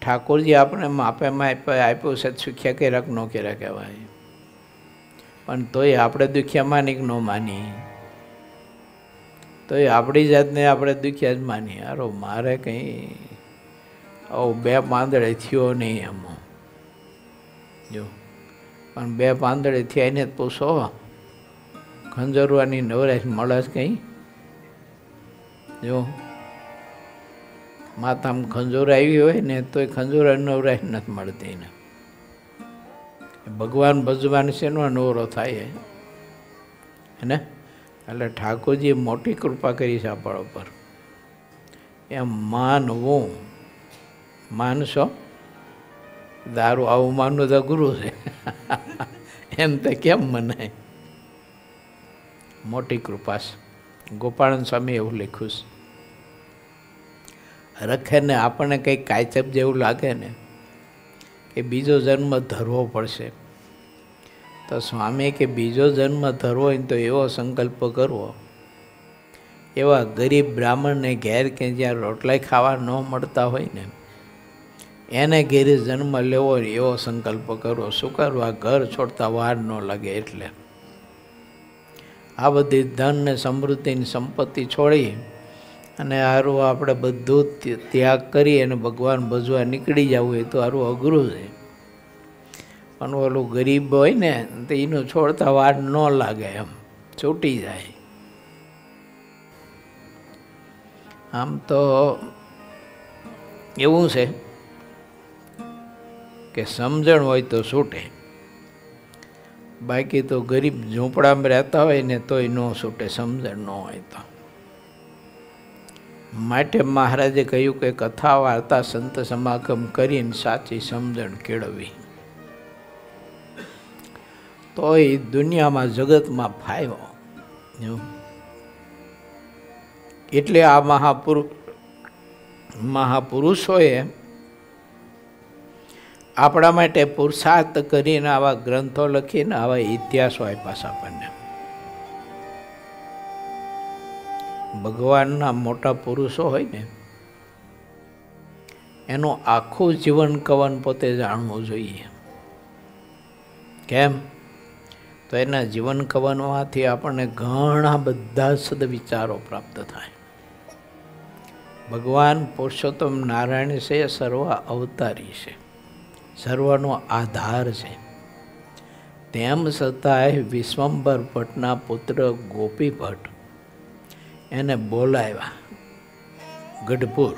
ઠાકોરજી આપણે માપેમાં આપ્યું છે, સુખ્યા કર્યા કે ન કર્યા કહેવાય, પણ તોય આપણે દુખ્યા માની કે ન માની? તોય આપણી જાતને આપણે દુખ્યા જ માની. હારો મારે કંઈ આવું 2 પાંદડે થયો નહીં એમ જો, પણ 2 પાંદડે થયા એને જ પૂછો, ખંજરવાની નવરાશ મળે જ કંઈ? જો માથામાં ખંજોર આવી હોય ને તોય ખંજોરાની નવરાશ નથી મળતી એને. ભગવાન ભજવાન શેનો નવરો થાય એને? એટલે ઠાકોરજીએ મોટી કૃપા કરી છે આપણા ઉપર. એમ માનવું, માનશો? દારૂ આવું માનવું તો ગુરુ છે એમ તો કેમ મનાય? મોટી કૃપા છે. ગોપાળન સ્વામી એવું લખ્યું છે. રખે ને આપણને કંઈક કાયચપ જેવું લાગે ને કે બીજો જન્મ ધરવો પડશે, તો સ્વામી કે બીજો જન્મ ધરવો હોય તો એવો સંકલ્પ કરવો, એવા ગરીબ બ્રાહ્મણને ઘેર કે જ્યાં રોટલા ખાવા ન મળતા હોય ને એને ઘેરે જન્મ લેવો એવો સંકલ્પ કરવો. શું કરવા? ઘર છોડતા વાર ન લાગે એટલે. આ બધી ધન ને સમૃદ્ધિની સંપત્તિ છોડી અને હારું આપણે બધું ત્યાગ કરી અને ભગવાન ભજવા નીકળી જવું હોય તો હારું અઘરું છે. પણ ઓલું ગરીબ હોય ને તો એનું છોડતા વાર ન લાગે, એમ છૂટી જાય. આમ તો એવું છે કે સમજણ હોય તો છૂટે, બાકી તો ગરીબ ઝૂંપડામાં રહેતા હોય ને તોય ન છૂટે, સમજણ ન હોય તો. માટે મહારાજે કહ્યું કે કથા વાર્તા સંત સમાગમ કરીને સાચી સમજણ કેળવવી, તો એ દુનિયામાં જગતમાં ફાયવો. એટલે આ મહાપુરુષોએ આપણા માટે પુરુષાર્થ કરીને આવા ગ્રંથો લખીને આવા ઇતિહાસો આપ્યા છે આપણને. ભગવાનના મોટા પુરુષો હોય ને એનું આખું જીવન કવન પોતે જાણવું જોઈએ. કેમ? તો એના જીવન કવનમાંથી આપણને ઘણા બધા સદવિચારો પ્રાપ્ત થાય. ભગવાન પુરુષોત્તમ નારાયણ છે, સર્વ અવતારી છે, સર્વનો આધાર છે. તેમ છતાંય વિશ્વંભર ભટ્ટના પુત્ર ગોપી ભટ્ટ એને બોલાવ્યા ગઢપુર,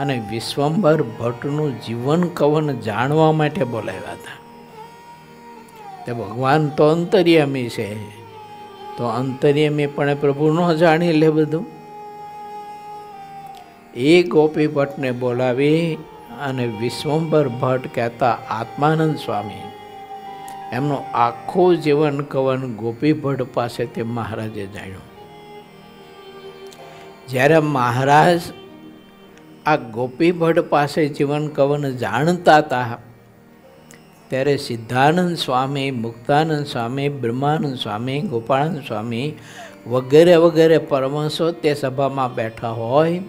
અને વિશ્વંભર ભટ્ટનું જીવન કવન જાણવા માટે બોલાવ્યા હતા. તે ભગવાન તો અંતર્યામી છે, તો અંતર્યામી પણ પ્રભુ ન જાણી લે બધું. એ ગોપી ભટ્ટને બોલાવી અને વિશ્વંભર ભટ્ટ કહેતા આત્માનંદ સ્વામી એમનું આખું જીવન કવન ગોપી ભટ્ટ પાસેથી મહારાજે જાણ્યું. જ્યારે મહારાજ આ ગોપી ભટ્ટ પાસે જીવન કવન જાણતા હતા, ત્યારે સિદ્ધાનંદ સ્વામી, મુક્તાનંદ સ્વામી, બ્રહ્માનંદ સ્વામી, ગોપાળાનંદ સ્વામી વગેરે વગેરે પરમહંસો તે સભામાં બેઠા હોય.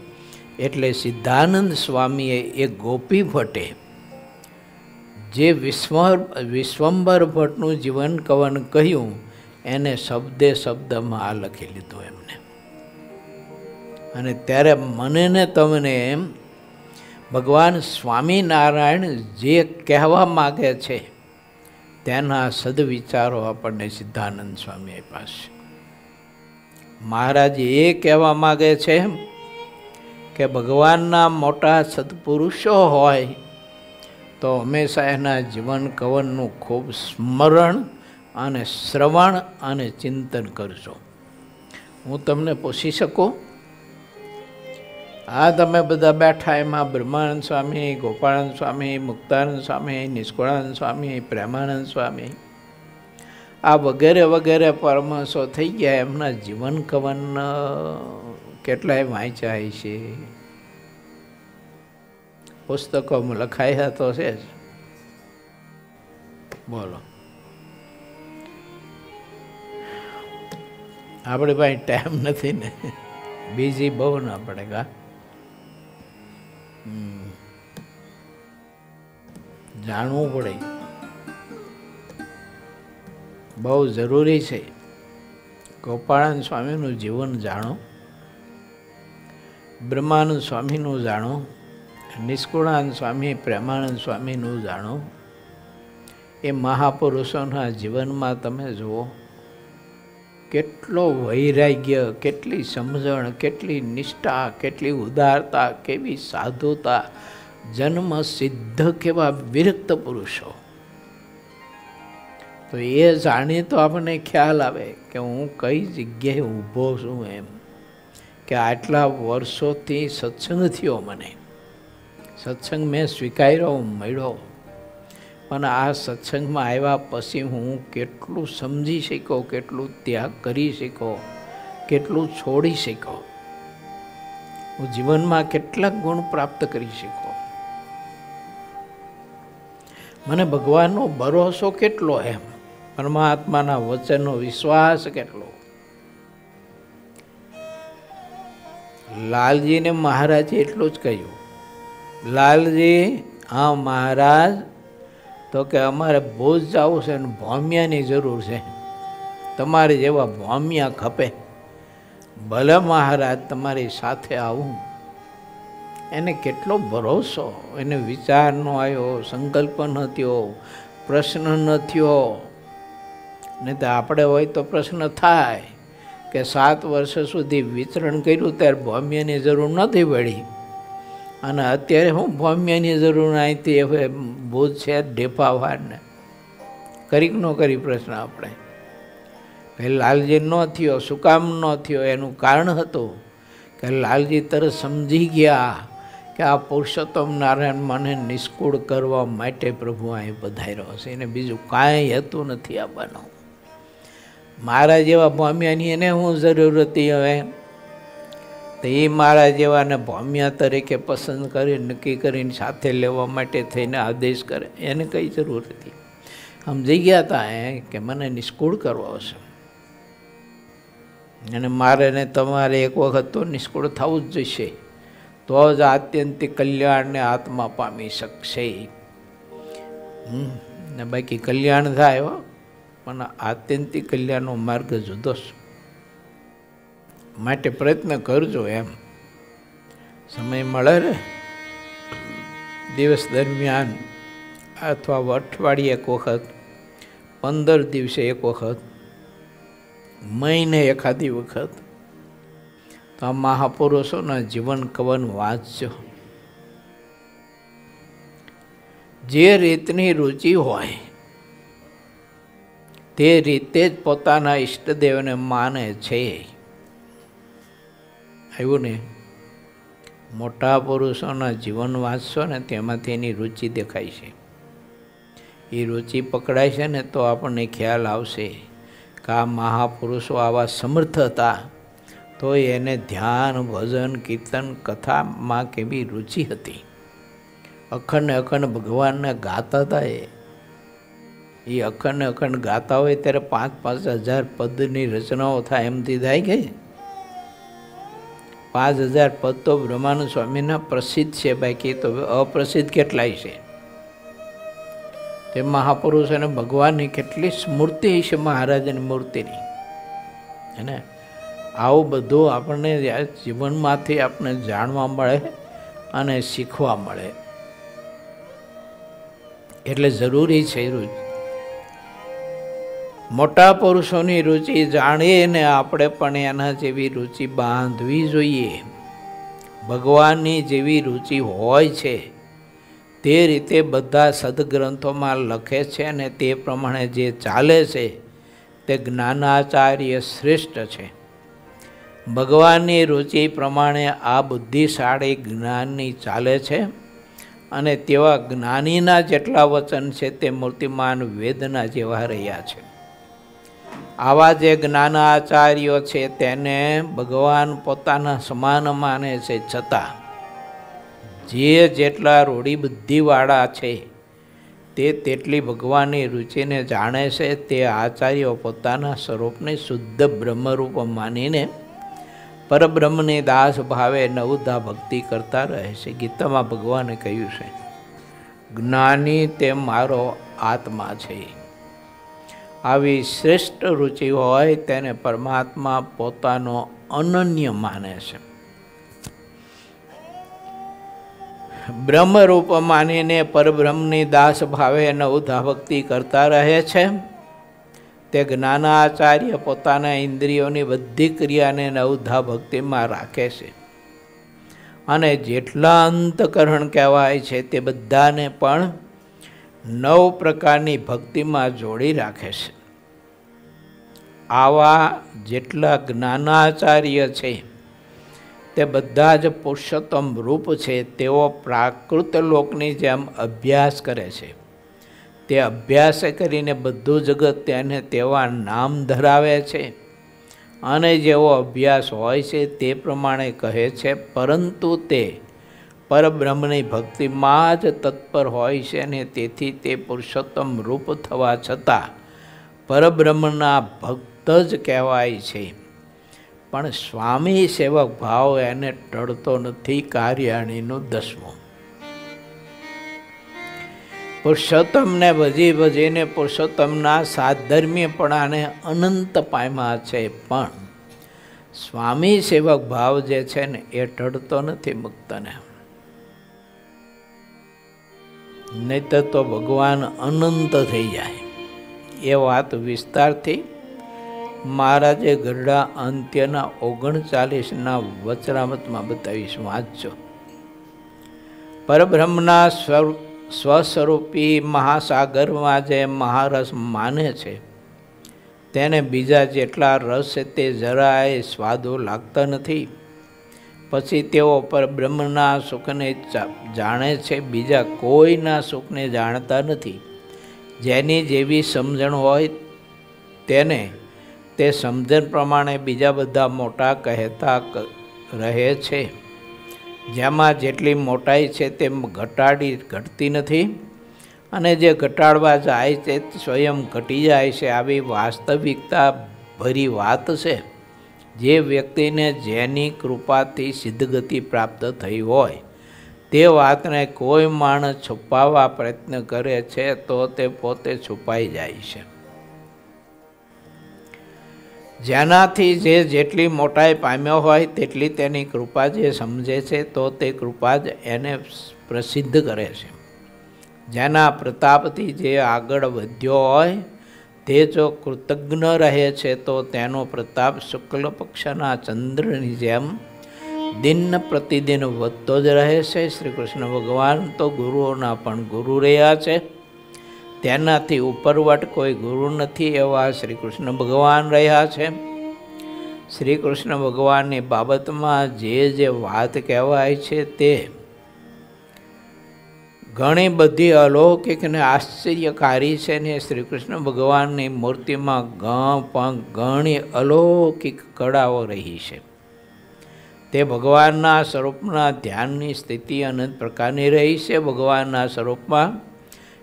એટલે સિદ્ધાનંદ સ્વામીએ એ ગોપી ભટ્ટે જે વિશ્વંભર ભટ્ટનું જીવન કવન કહ્યું એને શબ્દે શબ્દમાં આ લખી લીધું એમને. અને ત્યારે મને ને તમને ભગવાન સ્વામિનારાયણ જે કહેવા માગે છે તેના સદવિચારો આપણને સિદ્ધાનંદ સ્વામી પાસે. મહારાજ એ કહેવા માગે છે કે ભગવાનના મોટા સત્પુરુષો હોય તો હંમેશા એના જીવન કવનનું ખૂબ સ્મરણ અને શ્રવણ અને ચિંતન કરજો. હું તમને પૂછી શકું? આ તમે બધા બેઠા એમાં બ્રહ્માનંદ સ્વામી, ગોપાળાનંદ સ્વામી, મુક્તાનંદ સ્વામી, નિષ્કુળાનંદ સ્વામી, પ્રેમાનંદ સ્વામી આ વગેરે વગેરે પરમહંસો થઈ ગયા. એમના જીવન કવન કેટલાય વાંચ્યા છે, પુસ્તકોમાં લખાયા તો છે જ. બોલો, આપણે ભાઈ ટાઈમ નથી ને, બીજી બહુ ના પડે કા. જાણવું પડે, બહુ જરૂરી છે. ગોપાળાનંદ સ્વામીનું જીવન જાણો, બ્રહ્માનંદ સ્વામીનું જાણો, નિષ્કુળાનંદ સ્વામી, પ્રેમાનંદ સ્વામીનું જાણો. એ મહાપુરુષોના જીવનમાં તમે જુઓ કેટલો વૈરાગ્ય, કેટલી સમજણ, કેટલી નિષ્ઠા, કેટલી ઉદારતા, કેવી સાધુતા, જન્મ સિદ્ધ કેવા વિરક્ત પુરુષો. તો એ જાણી તો આપણને ખ્યાલ આવે કે હું કઈ જગ્યાએ ઊભો છું, એમ કે આટલા વર્ષોથી સત્સંગ થયો, મને સત્સંગ મેં સ્વીકાર્યો, મળ્યો, પણ આ સત્સંગમાં આવ્યા પછી હું કેટલું સમજી શક્યો, કેટલું ત્યાગ કરી શક્યો, કેટલું છોડી શક્યો, હું જીવનમાં કેટલાક ગુણ પ્રાપ્ત કરી શક્યો. મને ભગવાનનો ભરોસો કેટલો, એમ પરમાત્માના વચનનો વિશ્વાસ કેટલો. લાલજીને મહારાજે એટલું જ કહ્યું, લાલજી, હા મહારાજ, તો કે અમારે ભુજ જવું છે ને ભોમિયાની જરૂર છે, તમારે જેવા ભોમિયા ખપે. ભલે મહારાજ, તમારી સાથે આવું. એને કેટલો ભરોસો, એને વિચાર ન આવ્યો, સંકલ્પ ન થયો, પ્રશ્ન ન થયો. નહીં તો આપણે હોય તો પ્રશ્ન થાય કે 7 વર્ષ સુધી વિચરણ કર્યું ત્યારે ભોમિયાની જરૂર નથી પડી, અને અત્યારે હું ભોમિયાની જરૂર અહીંથી હવે ભૂત છે ઢેફા વાળને કરી ન કરી પ્રશ્ન આપણે. લાલજી ન થયો, શું કામ ન થયો? એનું કારણ હતું કે લાલજી તરત સમજી ગયા કે આ પુરુષોત્તમ નારાયણ મને નિષ્કુળ કરવા માટે પ્રભુ અહીં પધાર્યો છે, એને બીજું કાંઈ હેતું નથી આવવાનો. મારા જેવા ભોમિયાની એને હું જરૂર હતી? હવે તો એ મારા જેવાને ભોમિયા તરીકે પસંદ કરી, નક્કી કરીને સાથે લેવા માટે થઈને આદેશ કરે, એને કઈ જરૂર હતી? સમજી ગયા હતા કે મને નિષ્કુળ કરવો છે, અને મારે ને તમારે એક વખત તો નિષ્કુળ થવું જ જોઈશે, તો જ આત્યંતિક કલ્યાણને આત્મા પામી શકશે. ને બાકી કલ્યાણ થાય હો, પણ આત્યંતિક કલ્યાણનો માર્ગ જુદો છે. માટે પ્રયત્ન કરજો. એમ સમય મળે ને દિવસ દરમિયાન અથવા અઠવાડિયે એક વખત, 15 દિવસે એક વખત, મહિને એખાદી વખત તો આ મહાપુરુષોના જીવન કવન વાંચજો. જે રીતની રુચિ હોય તે રીતે જ પોતાના ઈષ્ટદેવને માને છે. આવ્યું ને? મોટા પુરુષોના જીવન વાંચશો ને તેમાંથી એની રુચિ દેખાય છે. એ રુચિ પકડાય છે ને તો આપણને ખ્યાલ આવશે કે આ મહાપુરુષો આવા સમર્થ હતા, તો એને ધ્યાન, ભજન, કીર્તન, કથામાં કેવી રુચિ હતી. અખંડ અખંડ ભગવાનને ગાતા હતા. એ અખંડ અખંડ ગાતા હોય ત્યારે 5-5 હજાર પદની રચનાઓ થાય એમથી થાય ગઈ. 5000 પદ તો બ્રહ્માનંદ સ્વામીના પ્રસિદ્ધ છે, બાકી તો અપ્રસિદ્ધ કેટલાય છે. તે મહાપુરુષ અને ભગવાનની કેટલી સ્મૃતિ છે, મહારાજની મૂર્તિની. હે ને? આવું બધું આપણને જીવનમાંથી આપણને જાણવા મળે અને શીખવા મળે. એટલે જરૂરી છે મોટા પુરુષોની રુચિ જાણીએ ને આપણે પણ એના જેવી રુચિ બાંધવી જોઈએ. ભગવાનની જેવી રુચિ હોય છે તે રીતે બધા સદગ્રંથોમાં લખે છે અને તે પ્રમાણે જે ચાલે છે તે જ્ઞાનાચાર્ય શ્રેષ્ઠ છે. ભગવાનની રુચિ પ્રમાણે આ બુદ્ધિશાળી જ્ઞાનની ચાલે છે અને તેવા જ્ઞાનીના જેટલા વચન છે તે મૂર્તિમાન વેદના જેવા રહ્યા છે. આવા જે જ્ઞાનાચાર્યો છે તેને ભગવાન પોતાના સમાન માને છે, છતાં જે જેટલા રૂઢી બુદ્ધિવાળા છે તે તેટલી ભગવાનની રુચિને જાણે છે. તે આચાર્યો પોતાના સ્વરૂપને શુદ્ધ બ્રહ્મરૂપ માનીને પરબ્રહ્મની દાસ ભાવે નવધા ભક્તિ કરતા રહે છે. ગીતામાં ભગવાને કહ્યું છે, જ્ઞાની તે મારો આત્મા છે. આવી શ્રેષ્ઠ રુચિ હોય તેને પરમાત્મા પોતાનો અનન્ય માને છે. બ્રહ્મરૂપ માનીને પરબ્રહ્મની દાસ ભાવે નવધા ભક્તિ કરતા રહે છે. તે જ્ઞાનાચાર્ય પોતાના ઇન્દ્રિયોની બધી ક્રિયાને નવધા ભક્તિમાં રાખે છે અને જેટલા અંતકરણ કહેવાય છે તે બધાને પણ 9 પ્રકારની ભક્તિમાં જોડી રાખે છે. આવા જેટલા જ્ઞાનાચાર્ય છે તે બધા જ પુરુષોત્તમ રૂપ છે. તેઓ પ્રાકૃત લોકની જેમ અભ્યાસ કરે છે. તે અભ્યાસ કરીને બધું જગત તેને તેવા નામ ધરાવે છે અને જેવો અભ્યાસ હોય છે તે પ્રમાણે કહે છે, પરંતુ તે પરબ્રહ્મની ભક્તિમાં જ તત્પર હોય છે અને તેથી તે પુરુષોત્તમ રૂપ થવા છતાં પરબ્રહ્મના ભક્ત જ કહેવાય છે. પણ સ્વામી સેવક ભાવ એને ટળતો નથી. કાર્યાણીનું 10મું. પુરુષોત્તમને ભજી ભજીને પુરુષોત્તમના સાધર્મ્યપણાને અનંત પામ્યા છે, પણ સ્વામી સેવક ભાવ જે છે ને એ ટળતો નથી મુક્તને. નહીતર તો ભગવાન અનંત થઈ જાય. એ વાત વિસ્તારથી મહારાજે ગરડા અંત્યના 39ના વચનામતમાં બતાવીશ, વાંચજો. પરબ્રહ્મના સ્વસ્વરૂપી મહાસાગરમાં જે મહારસ માને છે તેને બીજા જેટલા રસ તે જરાય સ્વાદો લાગતા નથી. પછી તેઓ પરબ્રહ્મના સુખને જાણે છે, બીજા કોઈના સુખને જાણતા નથી. જેની જેવી સમજણ હોય તેને તે સમજણ પ્રમાણે બીજા બધા મોટા કહેતા રહે છે. જેમાં જેટલી મોટાઈ છે તેમ ઘટતી નથી અને જે ઘટાડવા જાય છે તે સ્વયં ઘટી જાય છે. આવી વાસ્તવિકતા ભરી વાત છે. જે વ્યક્તિને જેની કૃપાથી સિદ્ધગતિ પ્રાપ્ત થઈ હોય તે વાતને કોઈ માણસ છુપાવવા પ્રયત્ન કરે છે તો તે પોતે છુપાઈ જાય છે. જેનાથી જે જેટલી મોટાઈ પામ્યો હોય તેટલી તેની કૃપા જે સમજે છે તો તે કૃપા જ એને પ્રસિદ્ધ કરે છે. જેના પ્રતાપથી જે આગળ વધ્યો હોય તે જો કૃતજ્ઞ રહે છે તો તેનો પ્રતાપ શુક્લ પક્ષના ચંદ્રની જેમ દિન પ્રતિદિન વધતો જ રહે છે. શ્રી કૃષ્ણ ભગવાન તો ગુરુઓના પણ ગુરુ રહ્યા છે. તેનાથી ઉપરવટ કોઈ ગુરુ નથી એવા શ્રી કૃષ્ણ ભગવાન રહ્યા છે. શ્રી કૃષ્ણ ભગવાનની બાબતમાં જે વાત કહેવાય છે તે ઘણી બધી અલૌકિક અને આશ્ચર્યકારી છે ને શ્રી કૃષ્ણ ભગવાનની મૂર્તિમાં ઘણી અલૌકિક કળાઓ રહી છે. તે ભગવાનના સ્વરૂપના ધ્યાનની સ્થિતિ અનંત પ્રકારની રહી છે. ભગવાનના સ્વરૂપમાં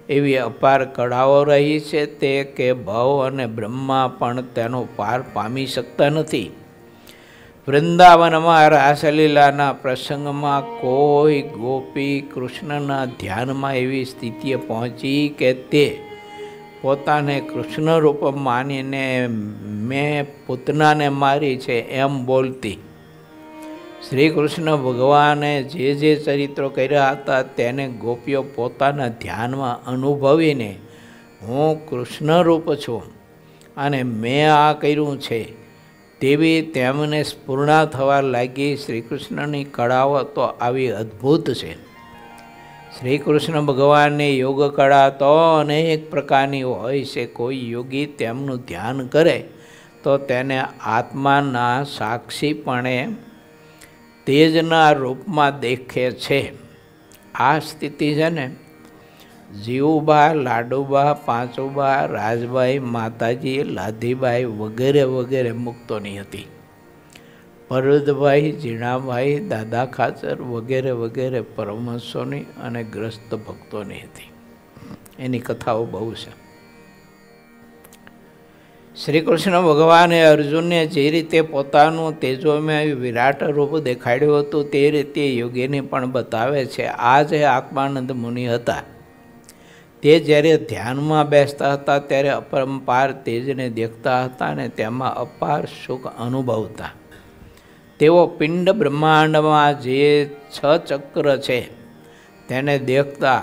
એવી અપાર કળાઓ રહી છે તે કે ભવ અને બ્રહ્મા પણ તેનો પાર પામી શકતા નથી. વૃંદાવનમાં રાસલીલાના પ્રસંગમાં કોઈ ગોપી કૃષ્ણના ધ્યાનમાં એવી સ્થિતિએ પહોંચી કે તે પોતાને કૃષ્ણ રૂપ માનીને મેં પૂતનાને મારી છે એમ બોલતી. શ્રી કૃષ્ણ ભગવાને જે ચરિત્રો કર્યા હતા તેને ગોપીઓ પોતાના ધ્યાનમાં અનુભવીને હું કૃષ્ણ રૂપ છું અને મેં આ કર્યું છે તેવી તેમને સ્ફૂર્ણા થવા લાગી. શ્રી કૃષ્ણની કળાઓ તો આવી અદ્ભુત છે. શ્રી કૃષ્ણ ભગવાનની યોગ કળા તો અનેક પ્રકારની હોય છે. કોઈ યોગી તેમનું ધ્યાન કરે તો તેને આત્માના સાક્ષીપણે તેજના રૂપમાં દેખે છે. આ સ્થિતિ છે ને જીવુબા, લાડુબા, પાંચુબા, રાજભાઈ, માતાજી, લાધીબાઈ વગેરે મુક્તોની હતી. પરદભાઈ, જીણાભાઈ, દાદા ખાચર વગેરે પરમહંસોની અને ગ્રસ્ત ભક્તોની હતી. એની કથાઓ બહુ છે. શ્રી કૃષ્ણ ભગવાને અર્જુનને જે રીતે પોતાનું તેજોમય વિરાટ રૂપ દેખાડ્યું હતું તે રીતે યોગીને પણ બતાવે છે. આ જે આત્માનંદ મુનિ હતા તે જ્યારે ધ્યાનમાં બેસતા હતા ત્યારે અપરંપાર તેજને દેખતા હતા અને તેમાં અપાર સુખ અનુભવતા. તેઓ પિંડ બ્રહ્માંડમાં જે 6 ચક્ર છે તેને દેખતા.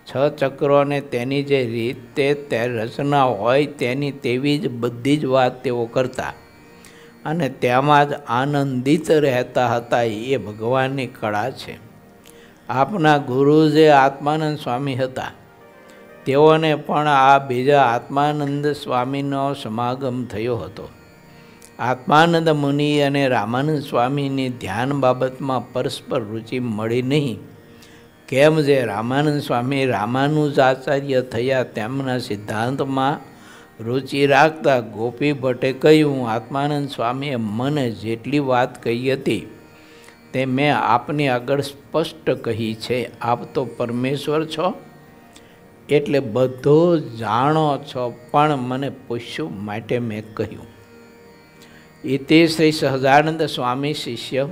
6 ચક્રોને તેની જે રીતે તે રચના હોય તેની તેવી જ બધી જ વાત તેઓ કરતા અને તેમાં જ આનંદિત રહેતા હતા. એ ભગવાનની કળા છે. આપના ગુરુ જે આત્માનંદ સ્વામી હતા તેઓને પણ આ બીજા આત્માનંદ સ્વામીનો સમાગમ થયો હતો. આત્માનંદ મુનિ અને રામાનંદ સ્વામીની ધ્યાન બાબતમાં પરસ્પર રુચિ મળી નહીં. કેમ જે રામાનંદ સ્વામી રામાનુજાચાર્ય થયા તેમના સિદ્ધાંતમાં રુચિ રાખતા ગોપી ભટ્ટે કહ્યું, આત્માનંદ સ્વામીએ મને જેટલી વાત કહી હતી તે મેં આપની આગળ સ્પષ્ટ કહી છે. આપ તો પરમેશ્વર છો એટલે બધું જાણો છો, પણ મને પૂછ્યું માટે મેં કહ્યું. ઇતિ શ્રી સહજાનંદ સ્વામી શિષ્ય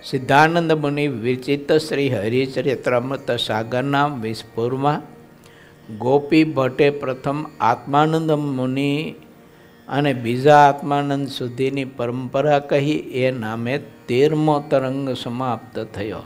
સિદ્ધાનંદ મુનિ વિચિત શ્રી હરિચરિત્રમૃત સાગરના વિસ્ફુરમાં ગોપી ભટ્ટે પ્રથમ આત્માનંદ મુનિ અને બીજા આત્માનંદ સુધીની પરંપરા કહી. એ નામે 13મો તરંગ સમાપ્ત થયો.